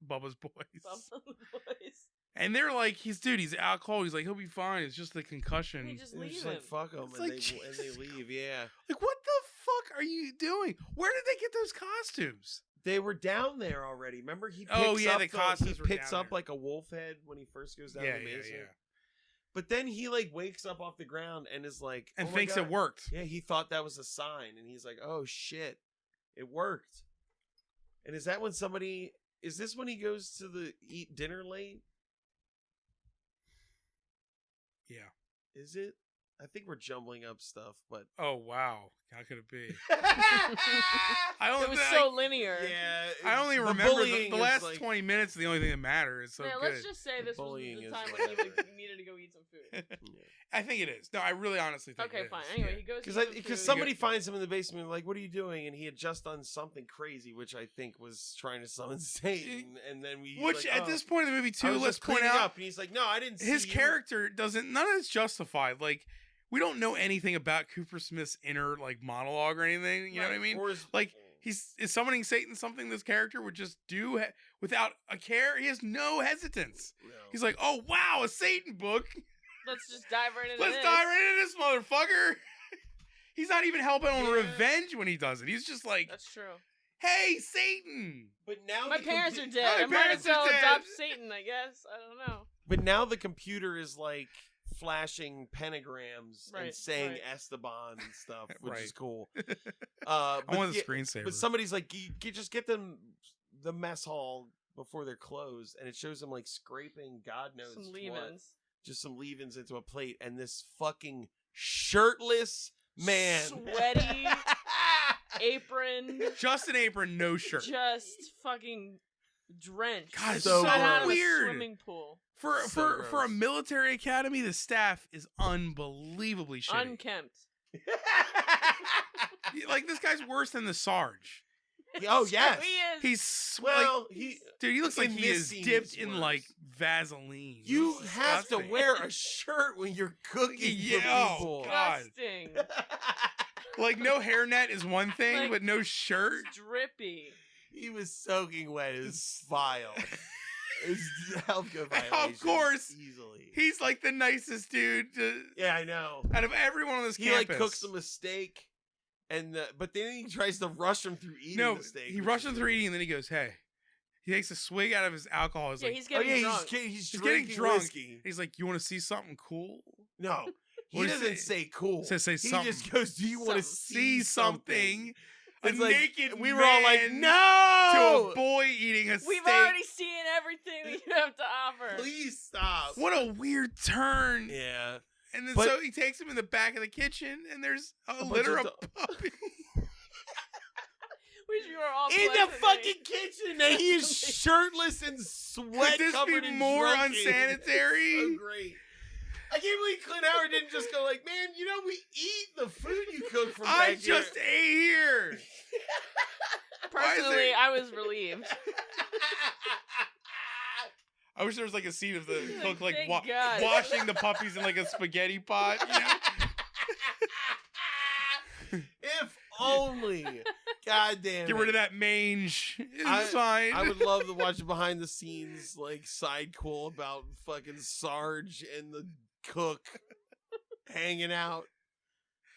Bubba's boys. Bubba's boys. And they're like, he's out cold. He's like, he'll be fine. It's just the concussion. They just They're leave just him. like, fuck him, and they leave. Yeah. Like, what the fuck are you doing? Where did they get those costumes? They were down there already. Remember, he picks the up costumes he were picks down up there. like a wolf head when he first goes down the basement. Yeah. But then he like wakes up off the ground and is like, and oh thinks my it God. worked. Yeah, he thought that was a sign, and he's like, oh shit, it worked. And is that when somebody? Is this when he goes to eat dinner late? Yeah. Is it? I think we're jumbling up stuff, but Oh wow, how could it be? It was so linear. Yeah, I only the remember bullying the is last like, 20 minutes. The only thing that matters. So Yeah, good. let's just say this was Bullying the is time when whatever. he needed to go eat some food. I think it is. No, I really honestly think. Okay, it is. fine. Anyway, he goes to Because somebody finds him in the basement, like, what are you doing? And he had just done something crazy, which I think was trying to summon Satan. And then Which like, at this point in the movie I too, was let's just point cleaning out up. And he's like, no, I didn't see his you. character doesn't. None of it's justified. Like we don't know anything about Cooper Smith's inner like monologue or anything. You know what I mean? Or his- Like is summoning Satan something this character would just do without a care? He has no hesitance. No. He's like, oh wow, a Satan book. Let's just dive right into Let's this. dive right into this motherfucker. He's not even helping on Yeah. revenge when he does it. He's just like, That's true. hey, Satan. But now My the parents are compu- dead. My I might parents as well are dead. adopt Satan, I guess. I don't know. But now the computer is like flashing pentagrams and Right, saying right. Esteban and stuff, which Right. is cool. I want the yeah, screensaver. But somebody's like, just get them the mess hall before they're closed, and it shows them like scraping God knows Some what. leave-ins. Just some leave-ins into a plate, and this fucking shirtless man, Sweaty, apron, Just an apron, no shirt. just fucking drenched. God, it's so Right out of a weird. swimming pool. For So for a gross. military academy, the staff is unbelievably shitty. Unkempt. Like this guy's worse than the Sarge. Oh So yes. he is. He's Well, like, dude, he looks like in he this is scene, dipped he's in worse. like Vaseline. You It's have to disgusting. wear a shirt when you're cooking Yeah, for oh, people. God. disgusting. Like no hairnet is one thing, Like, but no shirt. It's drippy. He was soaking wet. It was vile. It was health code violation. Of course. Easily. He's like the nicest dude Yeah, I know. out of everyone on this He campus. like cooks him a steak, but then he tries to rush him through eating No, the steak. he which rushes is him through eating, and then he goes, "Hey." He takes a swig out of his alcohol. He's Yeah, like, he's Oh getting yeah, drunk. he's He's getting drinking drunk. whiskey. he's like, "You want to see something cool? No, he What does doesn't it say cool. Says say He something. just goes, "Do you want to See something?" A It's like, naked we were all like, man "No!" to a boy eating a We've steak. already seen everything that you have to offer. Please stop. What a weird turn. Yeah. And then But- so he takes him in the back of the kitchen, and there's a bunch litter of of puppies. Wish you were all In the pleasantly- fucking kitchen, and he is shirtless and sweat Could this covered be in more drunken. unsanitary? So great. I can't believe Clint Howard didn't just go like, "Man, you know, we eat the food you cook from I back just here." ate here. Why is Personally, there- I was relieved. I wish there was like a scene of the Like, cook like thank God. washing the puppies in like a spaghetti pot. You know? If only. God damn Get it. rid of that mange. It's fine. I would love to watch behind the scenes like side cool about fucking Sarge and the cook hanging out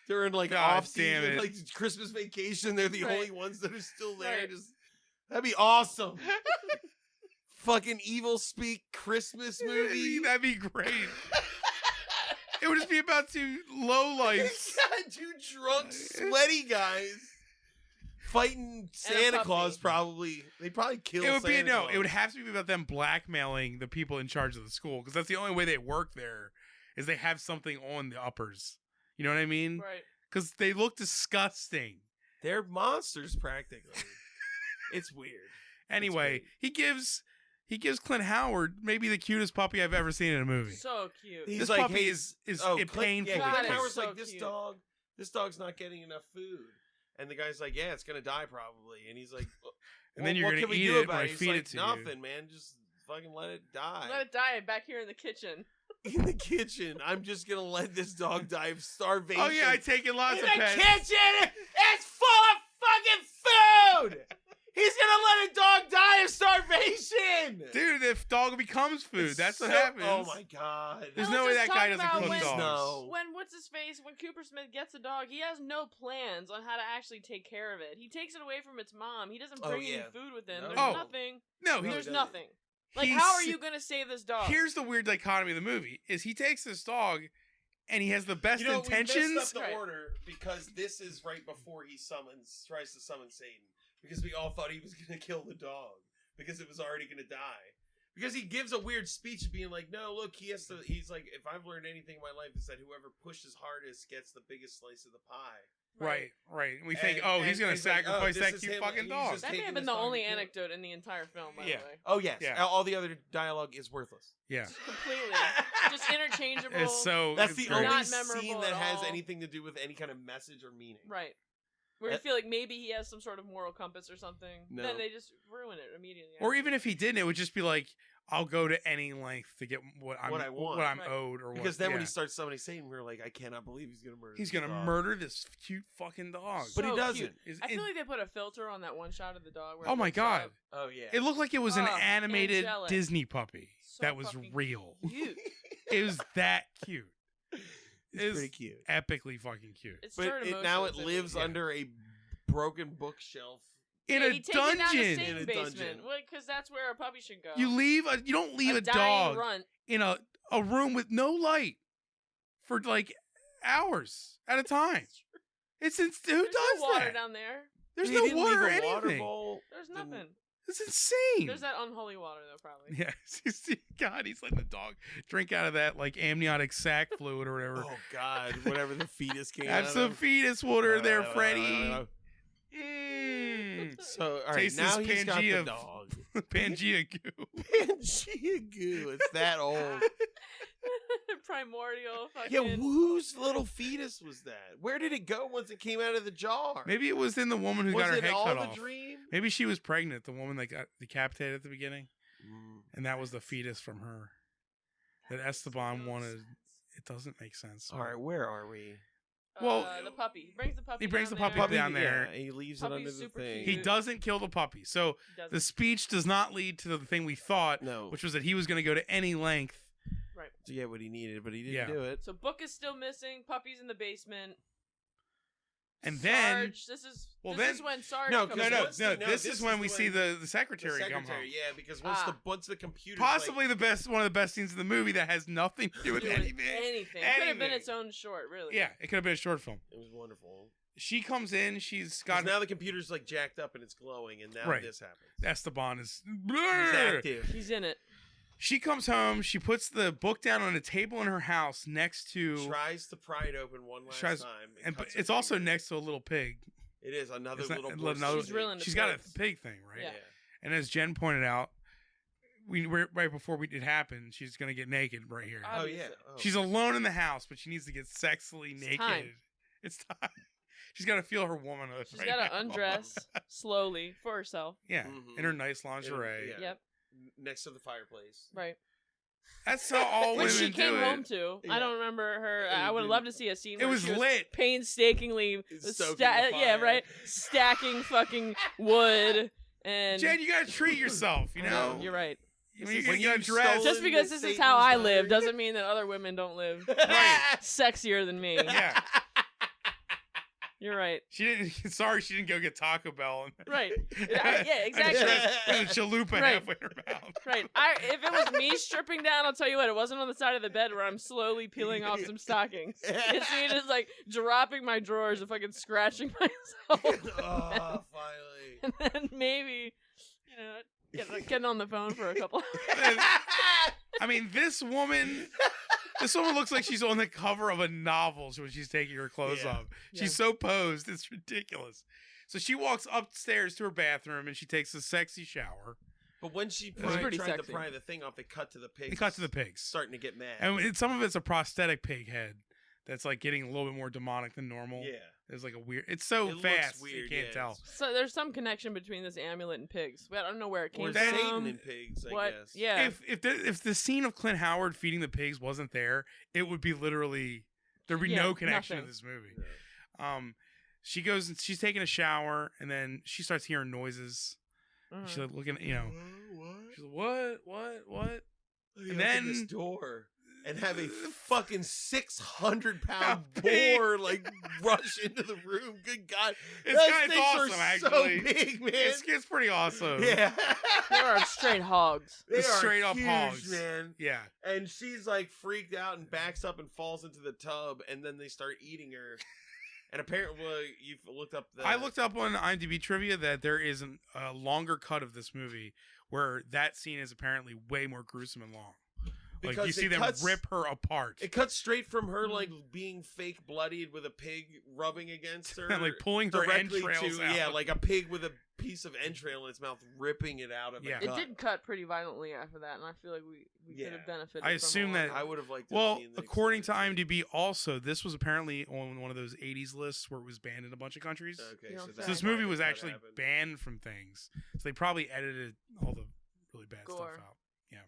during like God off damn season, it. like Christmas vacation. They're the Right. only ones that are still there. Right. Just that'd be awesome. Fucking Evilspeak Christmas movie. That'd be great. It would just be about two lowlifes. God, two drunk, sweaty guys fighting Santa puppy. Claus. Probably they'd probably kill. It would be Santa no. Claus. It would have to be about them blackmailing the people in charge of the school, because that's the only way they work there. Is they have something on the uppers. You know what I mean? Right. Because they look disgusting. They're monsters, practically. It's weird. Anyway, great. he gives Clint Howard maybe the cutest puppy I've ever seen in a movie. So cute. He's This like, puppy hey, is Clint, painful. yeah, God, Clint it's Howard's so like, this cute. dog's not getting enough food, and the guy's like, yeah, it's gonna die probably, and he's like, And then "Well, you're what gonna can we eat do it about when I it?" He's feed like, it to you. nothing, man, just fucking let it die Let it die back here in the kitchen. in the kitchen. I'm just gonna let this dog die of starvation. Oh yeah, I take in lots in of the pets. kitchen. It's full of fucking food. He's gonna let a dog die of starvation. Dude, if dog becomes food, It's that's what so- happens. Oh my god. There's Now no let's way just that guy talk doesn't about cook when- dogs. No. When Cooper Smith gets a dog, he has no plans on how to actually take care of it. He takes it away from its mom. He doesn't Oh, bring yeah. any food with him. No. There's Oh. nothing. No, No, he There's doesn't. nothing. Like, He's- how are you gonna save this dog? Here's the weird dichotomy of the movie: is he takes this dog, and he has the best You know, we intentions. messed up the Right. order because this is right before he tries to summon Satan. Because we all thought he was going to kill the dog because it was already going to die. Because he gives a weird speech being like, no, look, he's like, if I've learned anything in my life, it's that whoever pushes hardest gets the biggest slice of the pie. Right. And we think, And- he's gonna and he's like, sacrifice this that is cute him, fucking he's dog. just That may taking have been this the dog only to kill it. anecdote in the entire film, by Yeah. the way. Oh, yes. Yeah. All the other dialogue is worthless. Yeah, Completely. Just interchangeable. it's so. That's it's the great. only Not memorable scene at that has all. anything to do with any kind of message or meaning. Right. Where you feel like maybe he has some sort of moral compass or something. No. Then they just ruin it immediately. Or even if he didn't, it would just be like, I'll go to any length to get what I want. what I'm Right. owed, or Because what. then when yeah. he starts summoning Satan, we're like, I cannot believe he's going to murder He's this gonna dog. murder this cute fucking dog. But he So doesn't. cute. Is I it- feel like they put a filter on that one shot of the dog. Where oh it my looks god! up. Oh, yeah. It looked like it was an Oh, animated angelic. Disney puppy So that was fucking real. Cute. It was that cute. It's It was pretty cute. epically fucking cute. It But stirred now it emotions in lives me. under a broken bookshelf. In Yeah, a he takes it down to dungeon, Satan In a basement. dungeon. Because that's where a puppy should go. you don't leave a dying dog runt. in a room with no light. for like hours at a time. Who There's does no water that? down there. There's He no didn't water or leave a water anything. bowl. There's nothing. It's insane. There's that unholy water though, probably. Yeah. God, he's letting the dog drink out of that like amniotic sac fluid or whatever. Oh God, whatever the fetus came Have out some of. fetus water there, Freddie. So all right, Tastes now this he's got the Pangea- dog. Pangea goo. Pangea goo. It's that old. Primordial fucking. Yeah, whose little fetus was that? Where did it go once it came out of the jar? Maybe it was in the woman who was got her it head all cut the off. dream? Maybe she was pregnant, the woman that got decapitated at the beginning, Mm. and that was the fetus from her. That Esteban wanted. It doesn't make sense. All right, where are we? Well, the puppy. He brings the puppy. he brings down the puppy there. down there. Yeah, he leaves Puppy's it under the super thing. He cute. doesn't kill the puppy. So He doesn't. the speech does not lead to the thing we thought, No, which was that he was going to go to any length. Right. to get what he needed, but he didn't Yeah. do it. So book is still missing. Puppy's in the basement. And then, Sarge, this is well, this then- is when Sarge No, comes no, in. no, once no. the- This is when we see the The secretary come secretary, home. yeah, because once the computer Possibly the best, one of the best scenes in the movie that has nothing to do with Doing anything. anything. Could have been Anything. its own short, really. Yeah, it could have been a short film. it was wonderful. She comes in. She's 'Cause got now the computer's like jacked up and it's glowing, and now Right. this happens. Esteban is. He's active. He's in it. She comes home. She puts the book down on a table in her house next to. Tries to pry it open one last Tries- time. and cuts it's her also finger. next to a little pig. It is another It's not- little. another- porcelain She's reeling pig. She's got a pigs. pig thing, right? Yeah. And as Jen pointed out, right before it happened, she's gonna get naked right here. Oh yeah. Obviously. Oh. She's alone in the house, but she needs to get sexily naked. time. It's time. She's got to feel her womanhood. She's right got to now. undress slowly for herself. Yeah, Mhm. in her nice lingerie. Yeah. Yep. Next to the fireplace. Right. That's how all Which women she came do it. home to. Yeah. I don't remember her. It I would didn't- love to see a scene. It where was she lit. painstakingly Stoking the yeah, fire. right. Stacking fucking wood and. Jen, you got to treat yourself. You know, You're right. When you When got you've dressed. stolen- Just because this is how I live doesn't mean that other women don't live sexier than me. Yeah, You're right. she didn't. Sorry, she didn't go get Taco Bell. And, Right. Yeah, exactly. With a chalupa Right. halfway in her mouth. Right. If it was me stripping down, I'll tell you what, it wasn't on the side of the bed where I'm slowly peeling off some stockings. It's me just like dropping my drawers and fucking scratching myself. Oh, finally. And then maybe, getting on the phone for a couple. I mean, this woman looks like she's on the cover of a novel when she's taking her clothes Yeah. off. She's so posed, it's ridiculous. So she walks upstairs to her bathroom and she takes a sexy shower. But when she pretty tried to sexy. pry the thing off, they cut to the pigs. They cut to the pigs. Starting to get mad. And some of it's a prosthetic pig head that's like getting a little bit more demonic than normal. yeah. It's like a weird, it's so It looks fast, weird, you can't yeah, tell. it's- So there's some connection between this amulet and pigs. I don't know where it came Or that- from. Satan and pigs, I What? guess. Yeah. If the scene of Clint Howard feeding the pigs wasn't there, it would be literally, there'd be Yeah, no connection nothing. to this movie. Yeah. She goes and she's taking a shower and then she starts hearing noises. Mhm. She's like looking, What? she's like, what? And And then this then- door and have a fucking 600-pound A pig. boar like rush into the room. Good God, It's those kind of things awesome, are actually. so big, man. It's pretty awesome. Yeah, They are straight hogs. they It's are straight up huge, hogs. man. Yeah. And she's like freaked out and backs up and falls into the tub, and then they start eating her. And apparently, you've looked up the. I looked up on IMDb trivia that there is a longer cut of this movie where that scene is apparently way more gruesome and long. Like you Because see it them cuts- rip her apart It cuts straight from her like being fake bloodied with a pig rubbing against her, and like pulling her directly entrails to out. yeah, like a pig with a piece of entrail in its mouth, ripping it out of Yeah. the It gut. did cut pretty violently after that, and I feel like we could Yeah. have benefited. I from assume a lot that- I would have liked. To Well, have seen the according to extended IMDb, also this was apparently on one of those '80s lists where it was banned in a bunch of countries. scene. Okay, You know so what So I'm this saying? movie was That actually happened. banned from things. So they probably edited all the really bad Gore. stuff out. Yeah.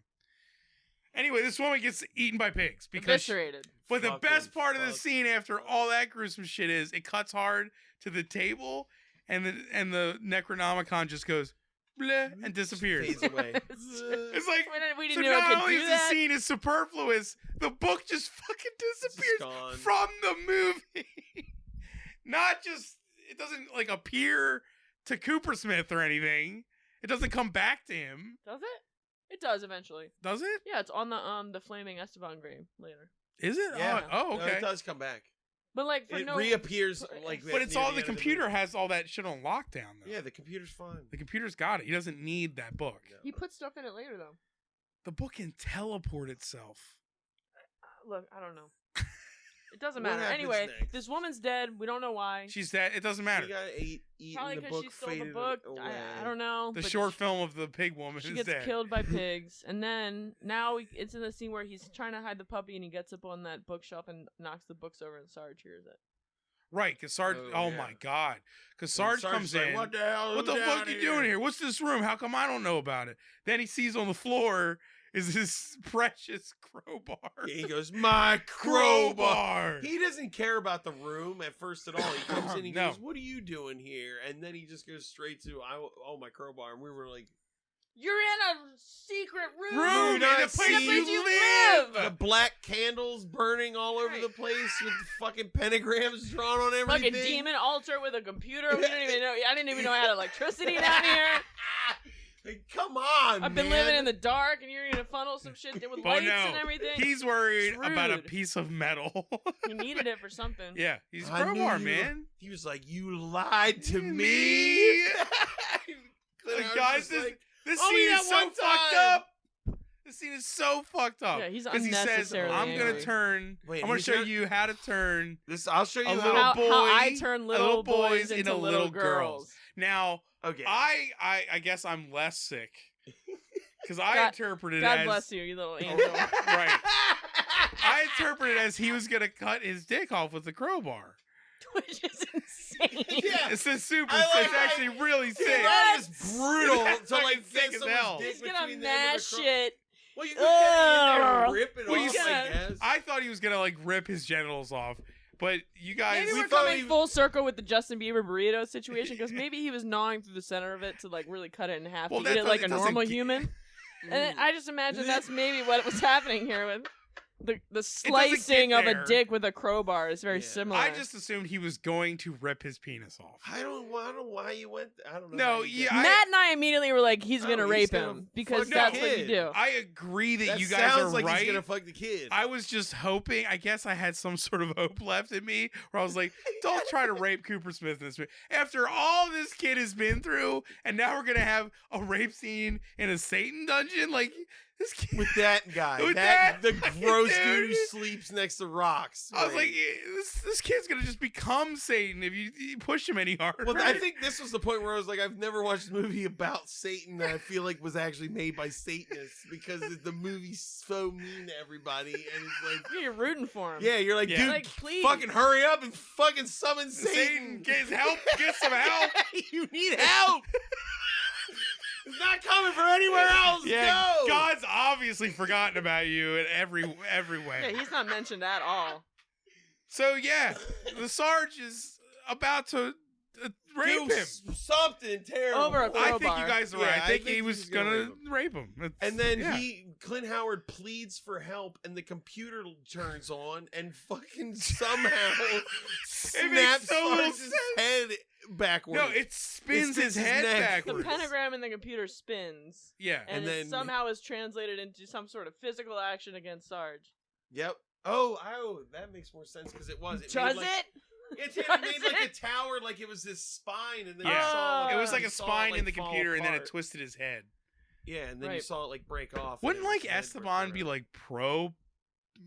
Anyway, this woman gets eaten by pigs because. Eviscerated. But the Fucking best part of the fuck. scene after all that gruesome shit is it cuts hard to the table, and the Necronomicon just goes bleh and disappears. Fades away. It's like We so didn't know it not could only do is that. the scene is superfluous, the book just fucking disappears gone. from the movie. Not just it doesn't like appear to Coopersmith or anything. It doesn't come back to him, Does it? It does eventually. does it? Yeah, it's on the flaming Esteban grave later. Is it? Yeah. Oh, No, okay. it does come back. But like for It no reappears like. But it's near all the the end of computer movie. has all that shit on lockdown though. Yeah, the computer's fine. The computer's got it. He doesn't need that book. No. he put stuff in it later though. The book can teleport itself. Look, I don't know. It doesn't What matter. happens Anyway, next? this woman's dead. We don't know why. She's dead. It doesn't matter. She got eaten. Probably The because book she stole the faded book. away. I don't know. The but short film of the pig woman she is gets dead. killed by pigs, and then now it's in the scene where he's trying to hide the puppy, and he gets up on that bookshelf and knocks the books over, and Sarge hears it. Right, because Sarge. Oh, Oh, yeah. my God. Because And Sarge Sarge's comes like, in. What the hell? What the Who's fuck down you doing here? What's this room? How come I don't know about it? Then he sees on the floor is his precious crowbar. Yeah, he goes, my crowbar. Crowbar. He doesn't care about the room at first at all. He comes in, he No. goes, what are you doing here? And then he just goes straight to, oh, my crowbar. And we were like, You're in a secret room. Room in not the place see you you live. the black candles burning all over Right. the place with the fucking pentagrams drawn on everything. Fucking demon altar with a computer. We didn't even know. I didn't even know I had electricity down here. Like, come on, I've been living in the dark, and you're gonna funnel some shit with But lights no, and everything. he's worried It's about a rude. piece of metal. You needed it for something. Yeah, he's a I knew crowbar, you- man. He was like, you lied to Me? me. Clint Like, Howard's guys, just this, like, this only scene that is so one fucked time. up. This scene is so fucked up. Yeah, he's he says, unnecessarily I'm going to angry. turn, Wait, I'm going to who's show that? you how to turn this, I'll show you a how. little How boy, I turn little boys into into little girls. Now, Okay. I guess I'm less sick. Because I God- interpreted God as... bless you, you little angel. Right. I interpreted as he was going to cut his dick off with the crowbar. Which is insane. Yeah. It's a super I like it's how- actually really sick. That is brutal That's to like fucking sick get as someone's hell. dick He's gonna between the end of mash the shit. Well, you can get in there and rip it Well, you off, see- I guess. I thought he was going to like rip his genitals off. But you guys... Maybe we we're thought coming he- full circle with the Justin Bieber burrito situation because maybe he was gnawing through the center of it to like really cut it in half Well, to get that it like a doesn't normal get- human. And I just imagine that's maybe what was happening here with the get slicing of a there. dick with a crowbar is very Yeah. similar. I just assumed he was going to rip his penis off. I don't know why you went. I don't know. No, how you yeah, did- Matt and I immediately were like, he's gonna Oh, rape he's gonna him because fuck the that's what you kid. do. I agree that, that you guys sounds are like right. he's gonna fuck the kid. I was just hoping, I guess I had some sort of hope left in me where I was like, don't try to rape Cooper Smith in this movie. After all this kid has been through, and now we're going to have a rape scene in a Satan dungeon? Like, this kid. with that guy, With the that gross dude. dude who sleeps next to rocks. I was Right. like, this kid's going to just become Satan if you push him any harder. Well, I think this was the point where I was like, I've never watched a movie about Satan that I feel like was actually made by Satanists because the movie's so mean to everybody, and it's like, You're rooting for him. yeah, you're like, Yeah. dude, Like, please. fucking hurry up and fucking summon Satan Satan. gets help, get some help. You need help. It's not coming from anywhere else. Yeah, Go. God's obviously forgotten about you in every way. Yeah, he's not mentioned at all. So yeah, the Sarge is about to rape Do him. something terrible. Over a I think crowbar. you guys are Yeah, right. I I think think he was he's gonna gonna rape him. And then yeah. Clint Howard pleads for help, and the computer turns on, and fucking somehow snaps so little Sarge's head backwards. No, it spins sticks his his head neck. The backwards. pentagram in the computer spins, Yeah. and, And it then- somehow is translated into some sort of physical action against Sarge. Yep. Oh, that makes more sense because it was. It Does made like, it? It Does made like a it? tower, like it was this spine, and then Yeah. you saw. It was like you a saw spine it, in the like, fall computer, and then it apart. twisted his head. Yeah, and then you Right. saw it like break off. and Wouldn't it like was head Esteban be around. like pro?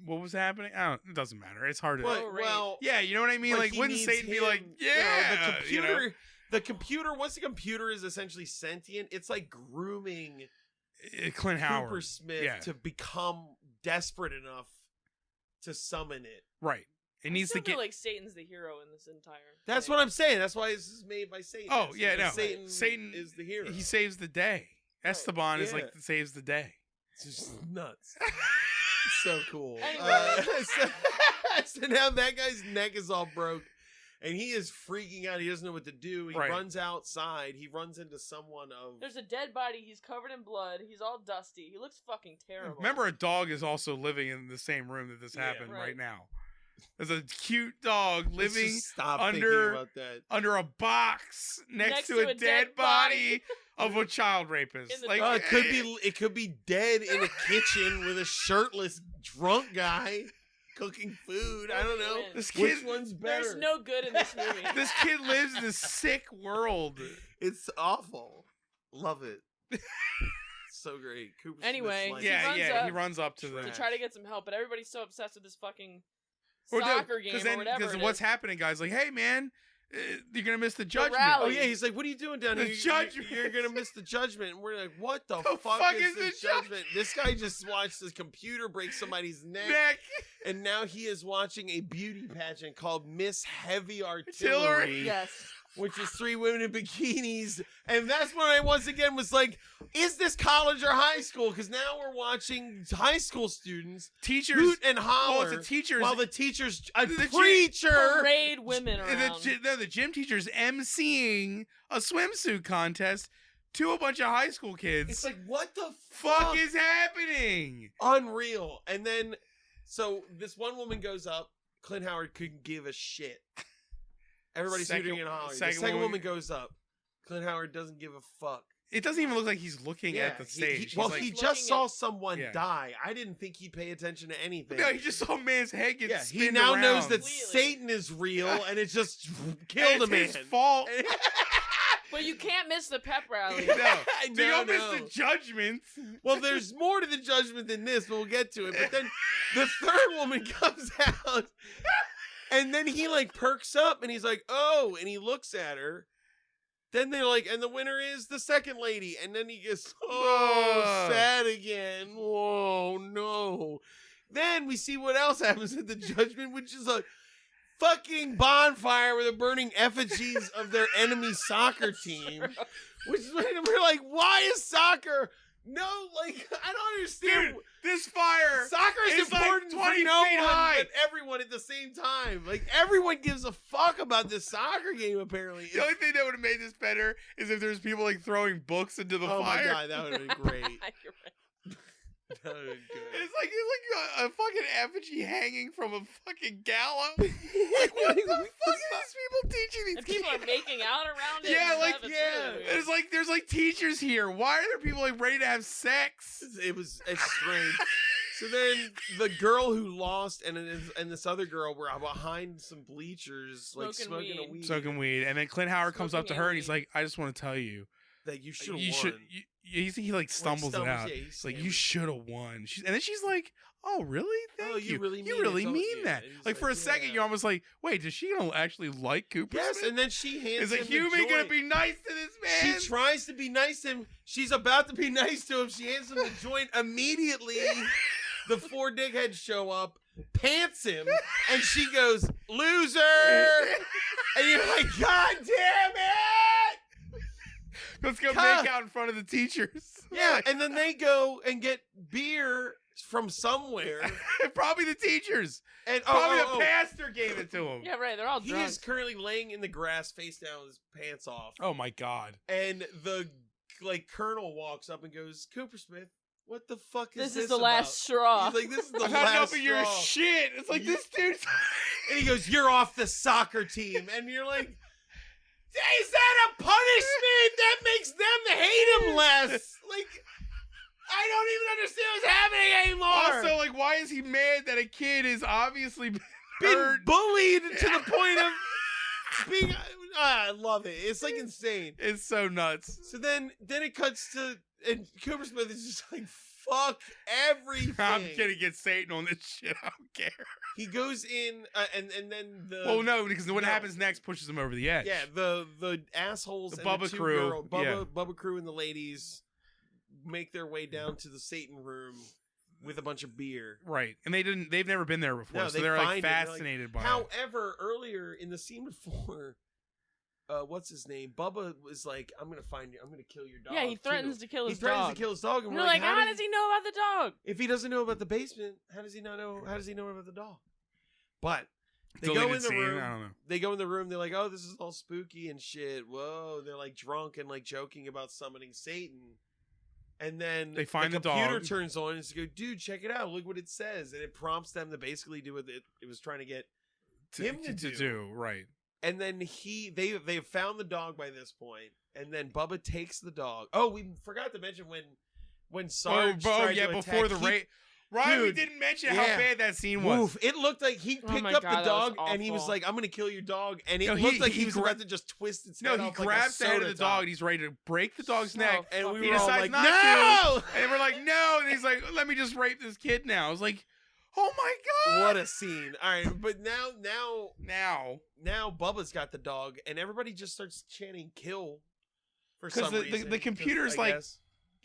What was happening? I don't. It doesn't matter. It's hard to. But, Pro rape. well, yeah, you know what I mean. but Like, he wouldn't needs Satan be him- like, no, yeah, the computer. You know? The computer. Once the computer is essentially sentient, it's like grooming Clint Howard, Cooper Smith yeah. to become desperate enough to summon it. right? It needs to I feel get. like Satan's the hero in this entire. That's thing. what I'm saying. That's why this is made by Satan. Oh, yeah, no. Satan is the hero. He saves the day. Esteban is Yeah. like saves the day. It's just nuts. So cool. Anyway. So now that guy's neck is all broke, and he is freaking out. He doesn't know what to do. He Right. runs outside. He runs into someone of. There's a dead body. He's covered in blood. He's all dusty. He looks fucking terrible. Remember, a dog is also living in the same room that this Yeah. happened right. Right. now. There's a cute dog Let's living just stop under- thinking about that. under a box next to a dead body of a child rapist. In the Like, dark. It could be dead in a kitchen with a shirtless drunk guy. cooking food. I don't know. This kid, Which one's better? There's no good in this movie. this kid lives in a sick world. It's awful. Love it. So great. Cooper Anyway, Smith's Yeah, up he runs up to to the. try to get some help, but everybody's so obsessed with this fucking Or soccer game or whatever. Because it what's is. happening, guys? Like, hey, man, you're gonna miss the judgment. rally. Oh yeah, he's like, "What are you doing down The here? judgment. You're gonna miss the judgment." And we're like, "What the The fuck fuck is is the the judgment?" This guy just watched his computer break somebody's neck, Neck. and now he is watching a beauty pageant called Miss Heavy Artillery. Artillery, Yes. which is 3 women in bikinis. And that's when I once again was like, "Is this college or high school?" Because now we're watching high school students Teachers. hoot and holler. Well, it's a teacher's. while the teacher's a The preacher. Parade women around. The gym teacher's emceeing a swimsuit contest to a bunch of high school kids. It's like, what the fuck is happening? Unreal. And then, so this one woman goes up. Clint Howard couldn't give a shit. Everybody's Second- hooting and hollering. The second second woman- woman goes up. Clint Howard doesn't give a fuck. It doesn't even look like he's looking at the stage. Well, He's like, he He's just looking saw at- someone Yeah. die. I didn't think he'd pay attention to anything. no, he just saw a man's head get Yeah, spinned he now around. knows that Completely. Satan is real, and it just And killed a it's man. his fault. But you can't miss the pep rally. No, No, so you don't no. miss the judgment. Well, there's more to the judgment than this, but we'll get to it. But then the third woman comes out, and then he like perks up, and he's like, "Oh," and he looks at her. Then they're like, and the winner is the second lady, and then he gets sad again. Whoa, no. Then we see what else happens at the judgment, which is a fucking bonfire where they're burning effigies of their enemy soccer team. Which is when we're like, why is soccer? No, like, I don't understand. Dude, this fire. Soccer is is like important 20 for no feet one high. but everyone at the same time. Like, everyone gives a fuck about this soccer game, apparently. The only thing that would have made this better is if there's people like throwing books into the Oh my fire. god, that would have been great. You're right. That would have been good. It's like a fucking effigy hanging from a fucking gallows. Like, what the fuck are these people teaching these And people are kids? making out around it. Yeah, and like, stuff. It's yeah. really weird. There's like teachers here. Why are there people like ready to have sex? It was strange. So then the girl who lost and this other girl were behind some bleachers, like Smoking smoking a weed. Smoking weed, and then Clint Howard comes up to Smoking her and he's weed. like, "I just want to tell you, That you should have you won. should." He like stumbles it out. Yeah, It's like, "You should have won." And then she's like, "Oh, really? Thank you you. really you mean really it, don't mean you?" that." And he's Like for a like, second, "Yeah." you're almost like, "Wait, does she gonna actually like Cooper Yes, Smith? and then she hands Is a him the human gonna joint. be nice to this man?" She tries to be nice to him. She's about to be nice to him. She hands him the joint immediately. The 4 dickheads show up, pants him, and she goes, "Loser!" And you're like, "God damn it!" Let's go Huh. make out in front of the teachers. Yeah, and then they go and get beer from somewhere. Probably the teachers. And Probably the pastor gave it to him. Yeah, right. They're all He drunk. is currently laying in the grass, face down, with his pants off. Oh my god. And the colonel walks up and goes, "Cooper Smith, what the fuck is This this is the about?" last straw. He's like, "This is the I've had enough last of your straw." shit. It's like this dude's. And he goes, "You're off the soccer team," and you're like, "Is that a punishment? That makes them hate him less." Like, I don't even understand what's happening anymore. Also, like, why is he mad that a kid is obviously been hurt? bullied to the point of being. I love it. It's like insane. It's so nuts. So then it cuts to, and Cooper Smith is just like, "Fuck everything." I'm gonna get Satan on this shit. I don't care. He goes in, and then the. Well, no, because what no. happens next pushes him over the edge. Yeah, the assholes, The and Bubba the two crew, girl, yeah. Bubba crew, and the ladies make their way down to the Satan room with a bunch of beer. Right, and they've never been there before, No, so they they're like find it, they're like- fascinated by it. However, earlier in the scene before, what's his name? Bubba was like, "I'm gonna find you. I'm gonna kill your dog." Yeah, he threatens too. to kill He his threatens dog. to kill his dog, and You're we're like, like, how does he know about the dog? If he doesn't know about the basement, how does he not know? How does he know about the dog? But they Deleted go in the scene, room. I don't know. They go in the room. They're like, "Oh, this is all spooky and shit." Whoa! They're like drunk and like joking about summoning Satan. And then They find the computer dog. turns on and it's go, "Dude, check it out. Look what it says." And it prompts them to basically do what it was trying to get him to do. Right. And then they've found the dog by this point. And then Bubba takes the dog. Oh, we forgot to mention when Sarge tried to before the attack, raid. Ryan, we Dude, didn't mention yeah. how bad that scene was. Woof. It looked like he Oh picked my up God, the that was dog and he was awful. like, I'm going to kill your dog. And it No, looked like he he was gra- about to just twist its No, head he off grabs the like a head of the soda dog top. and he's ready to break the dog's So neck. And we He were all decides like, not no! to. And we're like, no. And he's like, let me just rape this kid now. I was like, oh my God. What a scene. All right, but now Bubba's got the dog and everybody just starts chanting kill for some reason. the computer's I like guess.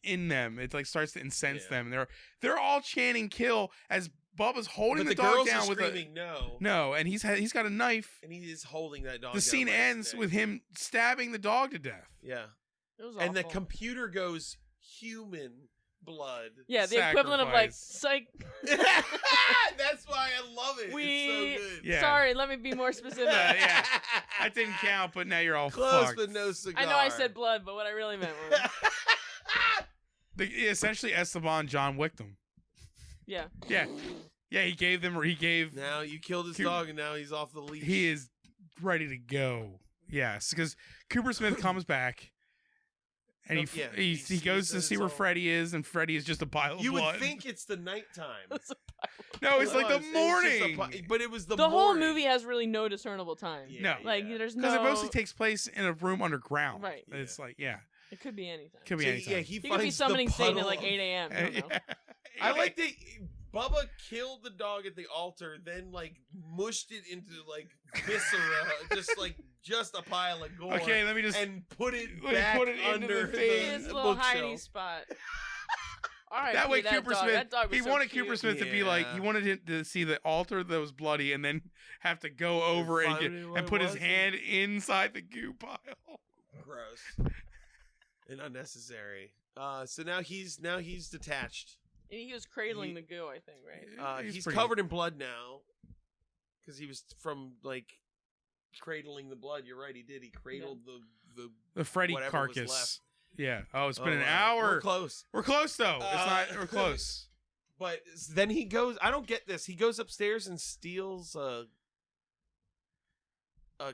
in them. It like starts to incense Yeah. them. They're all chanting kill as Bubba's holding But the the dog girls down are with screaming no. no, and he's got a knife. And he is holding that dog The down scene by its ends neck. with him stabbing the dog to death. Yeah. It was And the awful. computer goes human blood. Yeah, the equivalent of like Sacrifice. psych. That's why I love it. We It's so good. Yeah. Sorry, let me be more specific. Yeah. That didn't count, but now you're all Close, fucked. but no cigar. I know I said blood, but what I really meant was Essentially, Esteban John Wicked them. yeah. Yeah, he gave. Now you killed his Cu- dog, and now he's off the leash. He is ready to go. Yes, because Cooper Smith comes back, and Nope, yeah, he he goes to says see it's where all- Freddy is, and Freddy is just a pile of You blood. would think it's the nighttime. No, it's It like was. the It was just morning. but it was the The whole morning. movie has really no discernible time. Yeah, No. Like yeah. there's Because no. it mostly takes place in a room underground. Right. It's like, yeah, It could be anything. could be So, anytime. yeah, he He could finds be the summoning Satan puddle at like of- 8 a.m. You don't know. Yeah. I like that Bubba killed the dog at the altar, then like mushed it into like viscera, just a pile of gore. Okay, let me just. and put it Let me back put it into under the thing. His little hiding bookshelf. spot. All right. That way, that Cooper dog. Smith. That dog was He so wanted cute. Cooper Smith to be like. Yeah. He wanted him to see the altar that was bloody, and then have to go over and find what and it put his was. hand inside the goo pile. Gross and unnecessary. So now he's detached. And he was cradling the goo, I think, right? He's pretty- covered in blood now because he was from like cradling the blood. You're right, he did. He cradled The Freddy whatever was carcass. left. Yeah. Oh, it's been an wow. hour. We're close. We're close though. It's not. We're close. But then he goes. I don't get this. He goes upstairs and steals a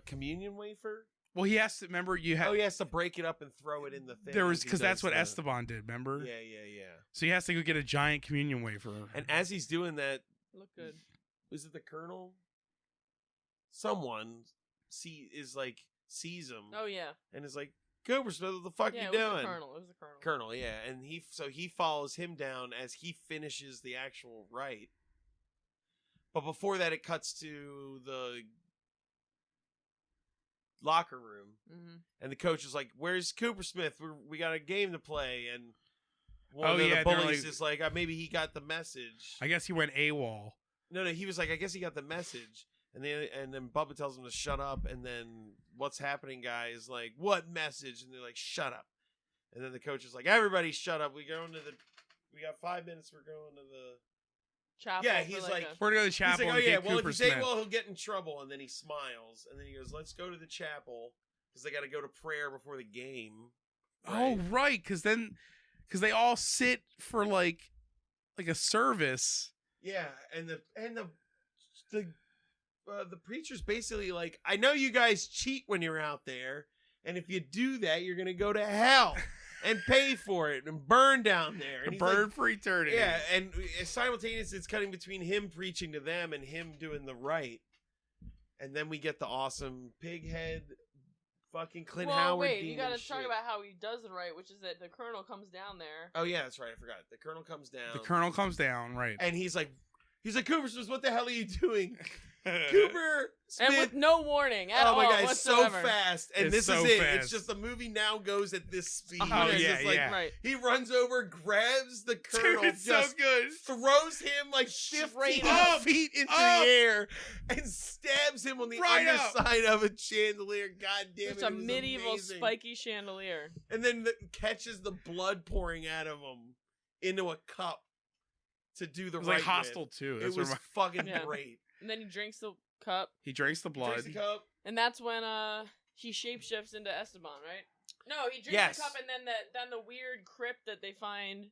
communion wafer. Well, he has to remember. You have. Oh, he has to break it up and throw it in the thing. There was as he because that's does what the- Esteban did. Remember? Yeah. So he has to go get a giant communion wafer. And as he's doing that, Look good. was it the colonel? Someone sees him Oh yeah. and is like, Cooper Smith, what the fuck Yeah, you it was doing? the colonel. It was the colonel. Colonel, yeah. And he follows him down as he finishes the actual rite. But before that, it cuts to the locker room. Mm-hmm. And the coach is like, "Where's Cooper Smith? We got a game to play." And one Oh, of yeah, the they're bullies like- is like, "Maybe he got the message." I guess he went AWOL. No, he was like, "I guess he got the message." And then Bubba tells him to shut up. And then what's happening, guy, is like, "What message?" And they're like, "Shut up." And then the coach is like, "Everybody, shut up. We got 5 minutes. We're going to the." Chapel Yeah, for he's like like- a- We're gonna go to the He's chapel like, "Oh and yeah, get well, if Cooper you say Smith. well, he'll get in trouble." And then he smiles, and then he goes, "Let's go to the chapel because they got to go to prayer before the game." Oh, Right? right, because they all sit for like a service. Yeah, and the preacher's basically like, "I know you guys cheat when you're out there, and if you do that, you're gonna go to hell and pay for it and burn down there." And he's like, Burn for eternity. yeah, and simultaneously it's cutting between him preaching to them and him doing the right. And then we get the awesome pig head fucking Clint well, Howard. wait, you demon gotta talk shit. about how he does it right, which is that the colonel comes down there. Oh yeah, that's right. I forgot. The colonel comes down. The colonel comes down, right? and he's like, Cooper Smith, what the hell are you doing? Cooper Smith. And with no warning at Oh all my god, it's so whatsoever. fast. And It's this so is it. fast. It's just the movie now goes at this speed. Oh, It's yeah, just like, yeah. Right. he runs over, grabs the colonel, Dude, it's just so good. throws him like 50 Straight up. feet into Up. the air and stabs him on the Right up. underside of a chandelier. God damn It's it. a it was medieval amazing. spiky chandelier. And then catches the blood pouring out of him into a cup to do the It was right like Hostile with. too. It That's was where fucking Yeah. great. And then he drinks the cup. he drinks the blood. Drinks the cup. And that's when he shapeshifts into Esteban, right? No, he drinks Yes. the cup and then the weird crypt that they find.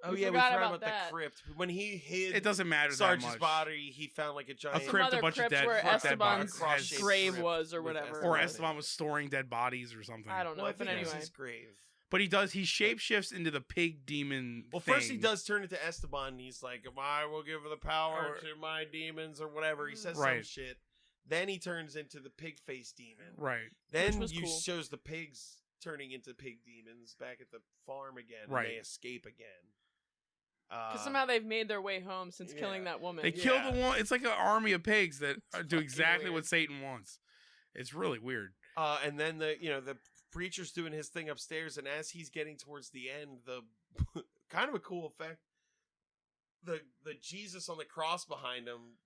Oh We yeah, we forgot forgot about about that. the crypt. When he hid It doesn't matter that Sarge's much. body, he found like a A giant crypt, other a bunch of crypts dead, where dead Esteban's bodies. cross-shaped grave crypt was or with whatever. Or Esteban. Esteban was storing dead bodies or something. I don't know, Well, I but think it was anyway. his grave. But he shapeshifts into the pig demon. Well, thing. first he does turn into Esteban, and he's like, I will give the power to my demons, or whatever. He says some shit. Then he turns into the pig face demon. Right. Then you shows the pigs turning into pig demons back at the farm again. And they escape again. Because somehow they've made their way home since killing that woman. They killed the one. It's like an army of pigs that do exactly what Satan wants. It's really weird. And then the preacher's doing his thing upstairs, and as he's getting towards the end, the kind of a cool effect. The Jesus on the cross behind him,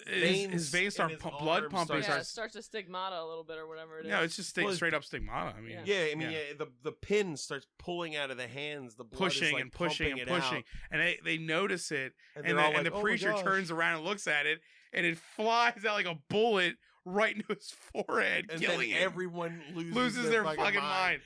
his veins start blood pumping. It starts to stigmata a little bit or whatever it is. No, it's just straight up stigmata. I mean, the pin starts pulling out of the hands. The blood pushing is like and pushing and pushing, out. and they notice it, and like, the preacher turns around and looks at it, and it flies out like a bullet right into his forehead, and killing him. Everyone loses their fucking mind.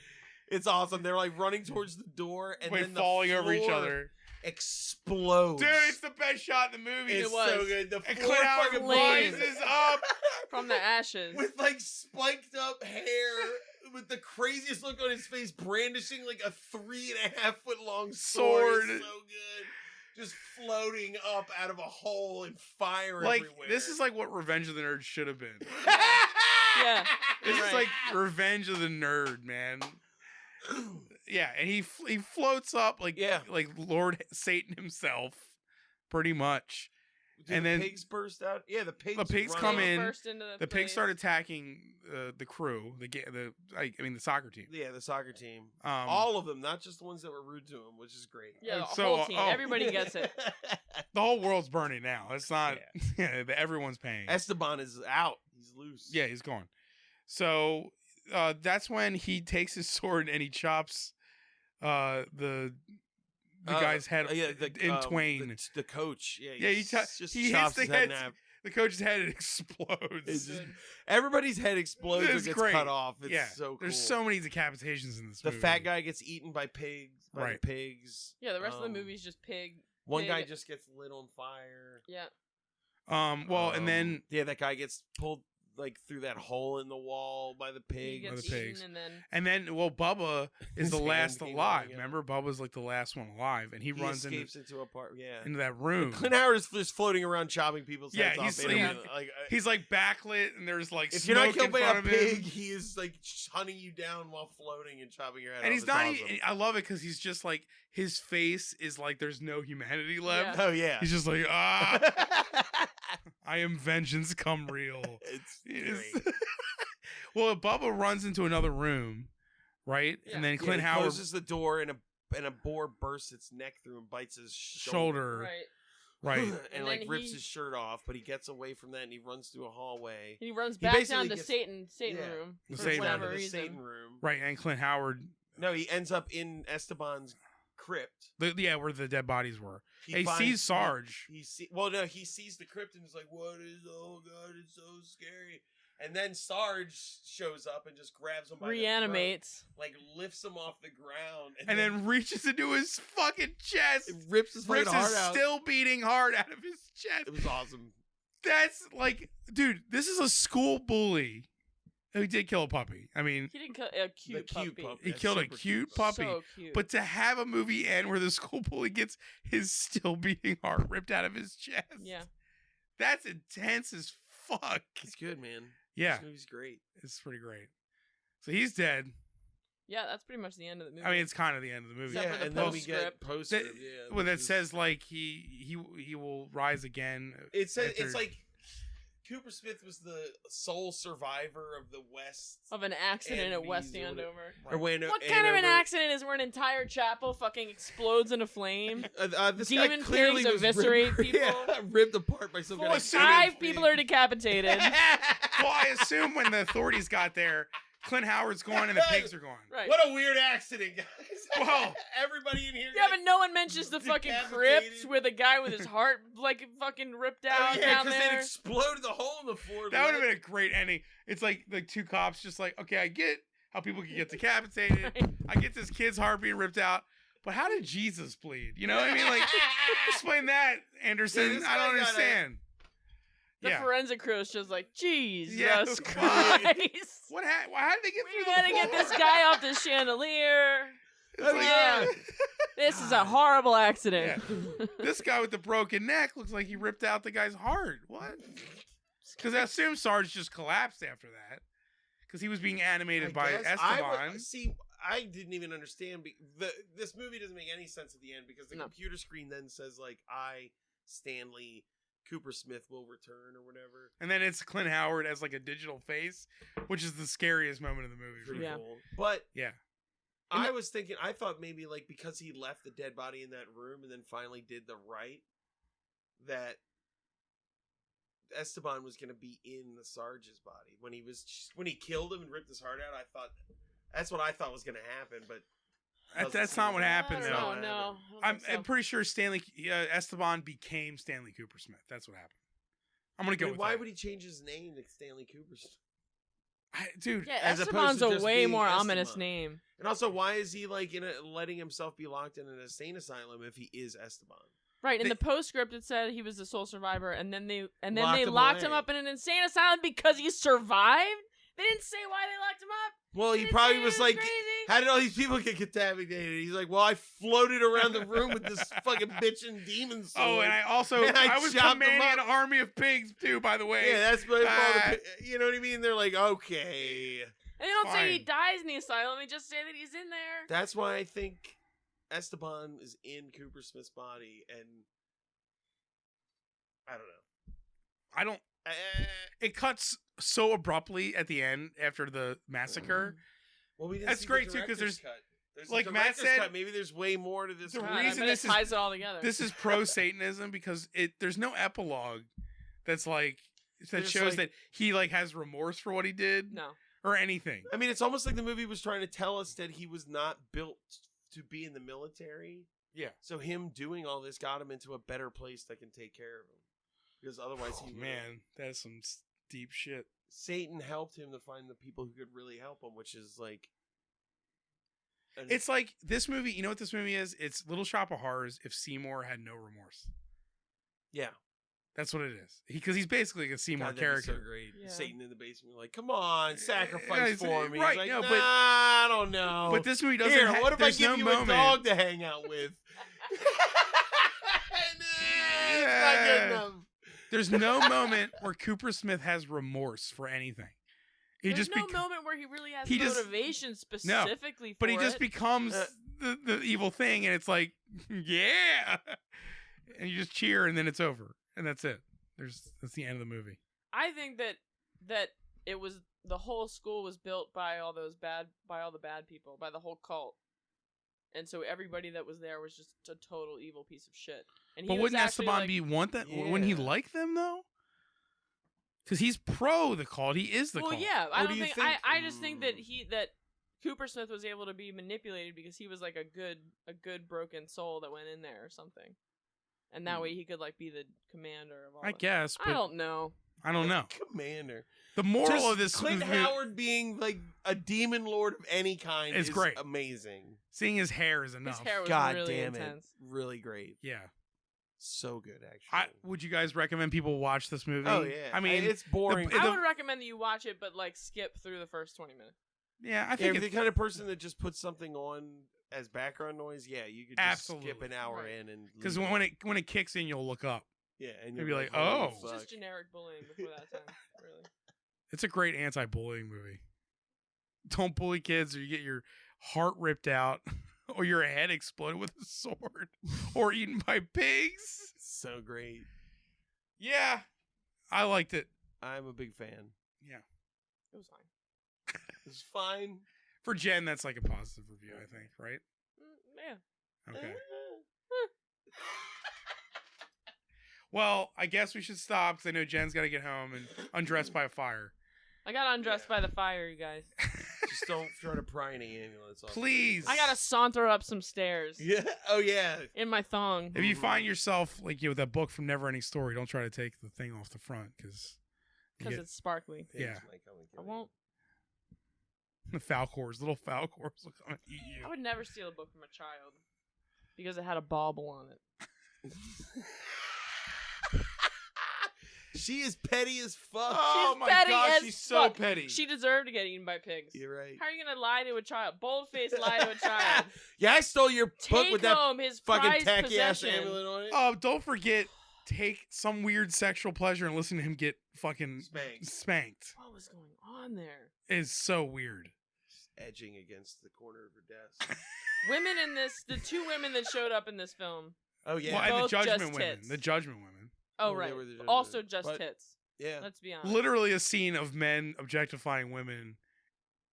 It's awesome. They're like running towards the door, and then falling over each other. Explodes. Dude, it's the best shot in the movie. It's so good. The Clint Howard rises up from the ashes with like spiked up hair, with the craziest look on his face, brandishing like a 3.5 foot long sword. It's so good. Just floating up out of a hole and fire everywhere. This is like what Revenge of the Nerds should have been. Yeah. This is like Revenge of the Nerd, man. Yeah, and he floats up like Lord Satan himself, pretty much. And then pigs burst out. Yeah, the pigs come in. Burst into the pigs start attacking the crew. The soccer team. Yeah, the soccer team. All of them, not just the ones that were rude to him, which is great. Yeah, the whole team. Everybody gets it. The whole world's burning now. It's not. Yeah, everyone's paying. Esteban is out. He's loose. Yeah, he's gone. So that's when he takes his sword and he chops the guy's head in twain. The coach. Yeah, he hits the head. The coach's head explodes. Everybody's head explodes or gets cut off. It's so cool. There's so many decapitations in this movie. The fat guy gets eaten by pigs. By the pigs. Yeah, the rest of the movie's just pig. One guy just gets lit on fire. Yeah. Well, and then that guy gets pulled like through that hole in the wall by the pig. He gets eaten, and then Bubba is the last alive. Remember, Bubba's like the last one alive, and he runs into that room. Clint Howard is just floating around chopping people's heads off. He's like backlit, and there's like if you're not killed by a pig, he is like hunting you down while floating and chopping your head off. And he's not. Awesome. I love it because he's just like his face is like there's no humanity left. Yeah. Oh yeah, he's just like I am vengeance come real. It's great. Well, Bubba runs into another room, right? Yeah. And then Clint Howard closes the door, and a boar bursts its neck through and bites his shoulder. Right. and like rips his shirt off, but he gets away from that and he runs through a hallway. He runs back down to Satan room. The Satan room. Right, and Clint Howard. No, he ends up in Esteban's crypt. Where the dead bodies were. He sees Sarge. He sees the crypt and is like, "What is? Oh God, it's so scary." And then Sarge shows up and just grabs him by reanimates, the throat, like lifts him off the ground, and then reaches into his fucking chest. It rips his heart out. Still beating heart out of his chest. It was awesome. That's like, dude, this is a school bully. He did kill a puppy. I mean, he didn't kill a cute puppy. He killed a cute puppy. So cute. But to have a movie end where the school bully gets his still beating heart ripped out of his chest. Yeah. That's intense as fuck. It's good, man. Yeah. This movie's great. It's pretty great. So he's dead. Yeah, that's pretty much the end of the movie. I mean, it's kind of the end of the movie. Except for the and then we get postscript. Well, that says like he will rise again. It says it's like Cooper Smith was the sole survivor of the West of an accident at West Andover. What kind of an accident is where an entire chapel fucking explodes into flame? This demon guy clearly pigs eviscerate people. Yeah, ripped apart by some guy. 5 people are decapitated. Well, I assume when the authorities got there, Clint Howard's gone and the pigs are gone. Right. What a weird accident, guys. Whoa. Everybody in here. Yeah, but no one mentions the fucking crypt with a guy with his heart like fucking ripped out down there. because it exploded the hole in the floor. That would have been a great ending. It's like the two cops just like, okay, I get how people can get decapitated. Right. I get this kid's heart being ripped out. But how did Jesus bleed? You know what I mean? Like, explain that, Anderson. I don't understand. The forensic crew is just like, Jesus Christ. How did they get through We gotta get this guy off the chandelier. It's like, This is a horrible accident. this guy with the broken neck looks like he ripped out the guy's heart. What? Because I assume Sarge just collapsed after that. Because he was being animated by Esteban. I didn't even understand. This movie doesn't make any sense at the end because the computer screen then says, like, Stanley Cooper Smith will return or whatever. And then it's Clint Howard as, like, a digital face, which is the scariest moment of the movie. Pretty cool. But yeah. I was thinking, I thought maybe, like, because he left the dead body in that room and then finally did the right, that Esteban was going to be in the Sarge's body when he killed him and ripped his heart out. I thought that's what I thought was going to happen, but that's not what happened. No, no. I'm pretty sure Esteban became Stanley Cooper Smith. That's what happened. I'm gonna go with why that. would he change his name to Stanley Cooper Smith? Dude, yeah, as Esteban's opposed to a just way being more Esteban. ominous name. And also, why is he like letting himself be locked in an insane asylum if he is Esteban? Right, in the postscript it said he was the sole survivor, and then they Locked locked him him up in an insane asylum because he survived. They didn't say why they locked him up. Well, he They probably said it was like, crazy. how did all these people get contaminated? He's like, well, I floated around the room with this fucking bitchin' demon sword. Oh, and I was chopped commanding them an army of pigs too, by the way. Yeah, that's what you know what I mean? They're like, okay. And they don't say he Fine. dies in the asylum. They just say that he's in there. That's why I think Esteban is in Cooper Smith's body, and I don't know. It cuts so abruptly at the end after the massacre. Well, we didn't That's see great, the too, 'cause director's there's- cut. There's like the Matt director's said, cut. Maybe there's way more to this. the movie. reason I bet this it is- ties it all together. This is pro-Satanism because there's no epilogue that There's shows like- that he like has remorse for what he did no. or anything. I mean, it's almost like the movie was trying to tell us that he was not built to be in the military. Yeah. So him doing all this got him into a better place that can take care of him. Because otherwise he would've- Man, that's some deep shit. Satan helped him to find the people who could really help him, which is like... It's like this movie. You know what this movie is? It's Little Shop of Horrors if Seymour had no remorse. Yeah. That's what it is. Because he's basically a Seymour God, that'd be character. so great. Yeah. Satan in the basement, like, come on, sacrifice Yeah, for me. right, He's like, no, nah, but- I don't know. But this movie doesn't. Here, what if I there's give no you moment. a dog to hang out with? It's not good enough. There's no moment where Cooper Smith has remorse for anything. He There's just no moment where he really has he just- motivation specifically for but he just it. becomes the evil thing, and it's like, yeah, and you just cheer, and then it's over, and that's it. That's the end of the movie. I think that it was the whole school was built by all the bad people, by the whole cult. And so everybody that was there was just a total evil piece of shit. And he But was wouldn't actually, Esteban want that? Wouldn't he Yeah. like them though? Because he's pro the cult. He is the well, cult. yeah. I Or don't do you think, think- I just think that that Cooper Smith was able to be manipulated because he was like a good broken soul that went in there or something. And that way he could like be the commander of all. I guess. But I don't know. I don't know. Commander. The moral Just of this Clint movie, Howard being like a demon lord of any kind It's is great. amazing. seeing his hair is enough. His hair was God really damn intense. it. Really great. Yeah. So good, actually. Would you guys recommend people watch this movie? Oh, yeah. I mean, it's boring. I would recommend that you watch it, but like skip through the first 20 minutes. yeah, I Yeah, think if you're it's the kind of person that just puts something on as background noise, yeah, you could just skip Absolutely. an hour Right. in and because leave when it kicks in, you'll look up. yeah, and you'll you'll be like, holy oh. It's fuck. just generic bullying before that time, really. It's a great anti-bullying movie. Don't bully kids, or you get your heart ripped out, or your head exploded with a sword, or eaten by pigs. So great. Yeah, I liked it. I'm a big fan. Yeah, It was fine. It's fine. for Jen, that's like a positive review, I think, right? Yeah. Okay. Well, I guess we should stop because I know Jen's got to get home and undressed by a fire. I got undressed by the fire, you guys. Just don't try to pry any ambulance. Please. I gotta saunter up some stairs Yeah. Oh yeah. in my thong. If you find yourself like with that book from Never Ending Story, don't try to take the thing off the front because It's sparkly. Yeah. Pigs might come and kill I you. won't. the little Falcors will come and eat you. I would never steal a book from a child because it had a bauble on it. She is petty as fuck. Oh She's my petty gosh, as she's so fuck. petty. She deserved to get eaten by pigs. You're right. How are you gonna lie to a child? Bold-faced lie to a child. Yeah, I stole your book Take with that home his fucking prized tacky ass possession. amulet on it. Oh, don't forget, take some weird sexual pleasure and listen to him get fucking spanked. What was going on there? It's so weird. Edging against the corner of her desk. Women in this, the two women that showed up in this film. Oh yeah. Well, and the Both judgment just women. tits. The judgment women. Oh, Well, they right. were the judgment. Also just But- tits. Yeah. Let's be honest. Literally a scene of men objectifying women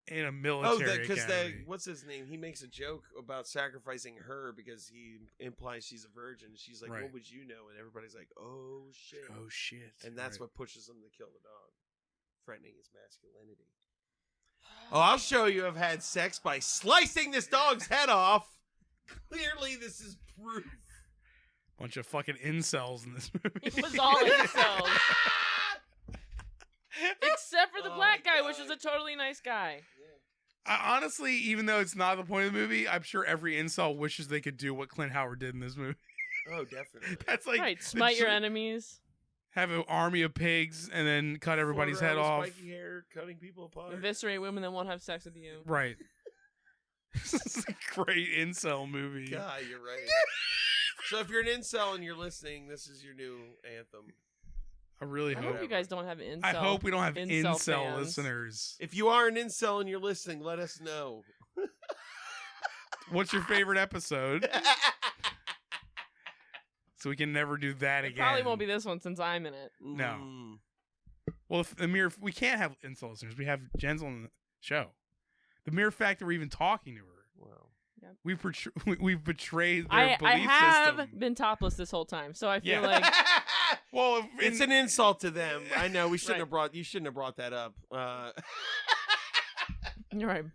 in a Oh, military because academy. what's his name? He makes a joke about sacrificing her because he implies she's a virgin. She's like, Right. "What would you know?" And everybody's like, "Oh shit!" Oh shit! And that's Right. what pushes him to kill the dog, threatening his masculinity. Oh, I'll show you. I've had sex by slicing this dog's head off. Clearly, this is proof. Bunch of fucking incels in this movie. It was all incels. Except for the Oh black my guy, God. which is a totally nice guy. Honestly, even though it's not the point of the movie, I'm sure every incel wishes they could do what Clint Howard did in this movie. Oh, definitely. That's like Right, the smite your tr- enemies. Have an army of pigs and then cut everybody's head Float around off. with Spiky hair, cutting people apart. Eviscerate women that won't have sex with you. Right. This is a great incel movie. God, you're right. So if you're an incel and you're listening, this is your new anthem. I really I hope. hope you guys don't have incel. I hope we don't have incel incel fans. listeners. If you are an incel and you're listening, let us know. What's your favorite episode? So we can never do that It again. probably won't be this one since I'm in it. No. Mm. Well, if the mere we can't have incel listeners. We have Jen's on the show. The mere fact that we're even talking to her, Wow. we've betrayed their I belief have system. been topless this whole time, so I feel Yeah. like Well, if It's an insult to them. I know we shouldn't Right. have brought. You shouldn't have brought that up. you're right.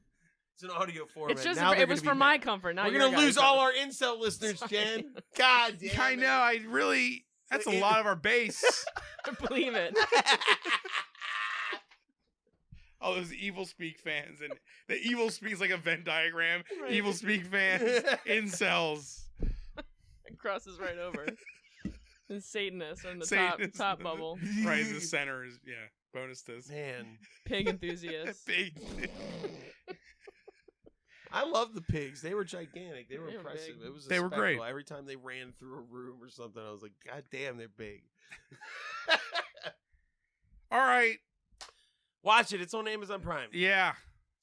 It's an audio format. It's just Now they're it was gonna for be my mad. comfort. Not We're your gonna guys' lose all comfort. our incel listeners, Sorry. Jen. God damn. I it. know. I really. That's a lot of our base. Believe it. All those Evilspeak fans, and the Evilspeak is like a Venn diagram. Right. Evilspeak fans, incels. It crosses right over. And Satanists are in the Satanists. top bubble. Right in the center is bonus disc. Man, Pig enthusiasts. Big. I love the pigs. They were gigantic. They were They were impressive. big. It was. A They were great. spectacle. Every time they ran through a room or something, I was like, God damn, they're big. All right. Watch it. It's on Amazon Prime. Yeah.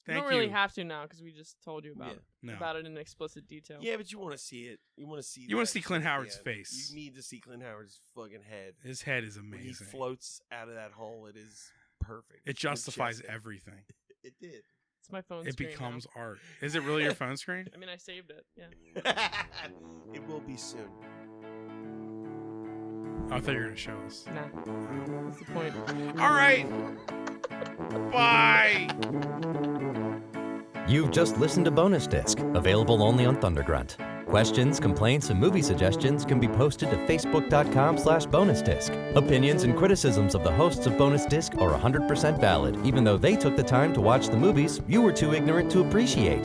You Thank don't really you. have to now because we just told you about No. about it in explicit detail. Yeah, but you want to see it. You want to see. You wanna that see Clint shit Howard's again. face. You need to see Clint Howard's fucking head. His head is When he amazing. floats out of that hole, it is perfect. It It's justifies majestic. everything. It did. It's my phone It screen becomes now. art. Is it really your phone screen? I mean, I saved it. Yeah. It will be soon. Oh, I thought you were gonna show us. Nah. What's the point? All right. Bye. You've just listened to Bonus Disc, available only on Thundergrunt. Questions, complaints, and movie suggestions can be posted to facebook.com/bonusdisc. Opinions and criticisms of the hosts of Bonus Disc are 100% valid, even though they took the time to watch the movies you were too ignorant to appreciate.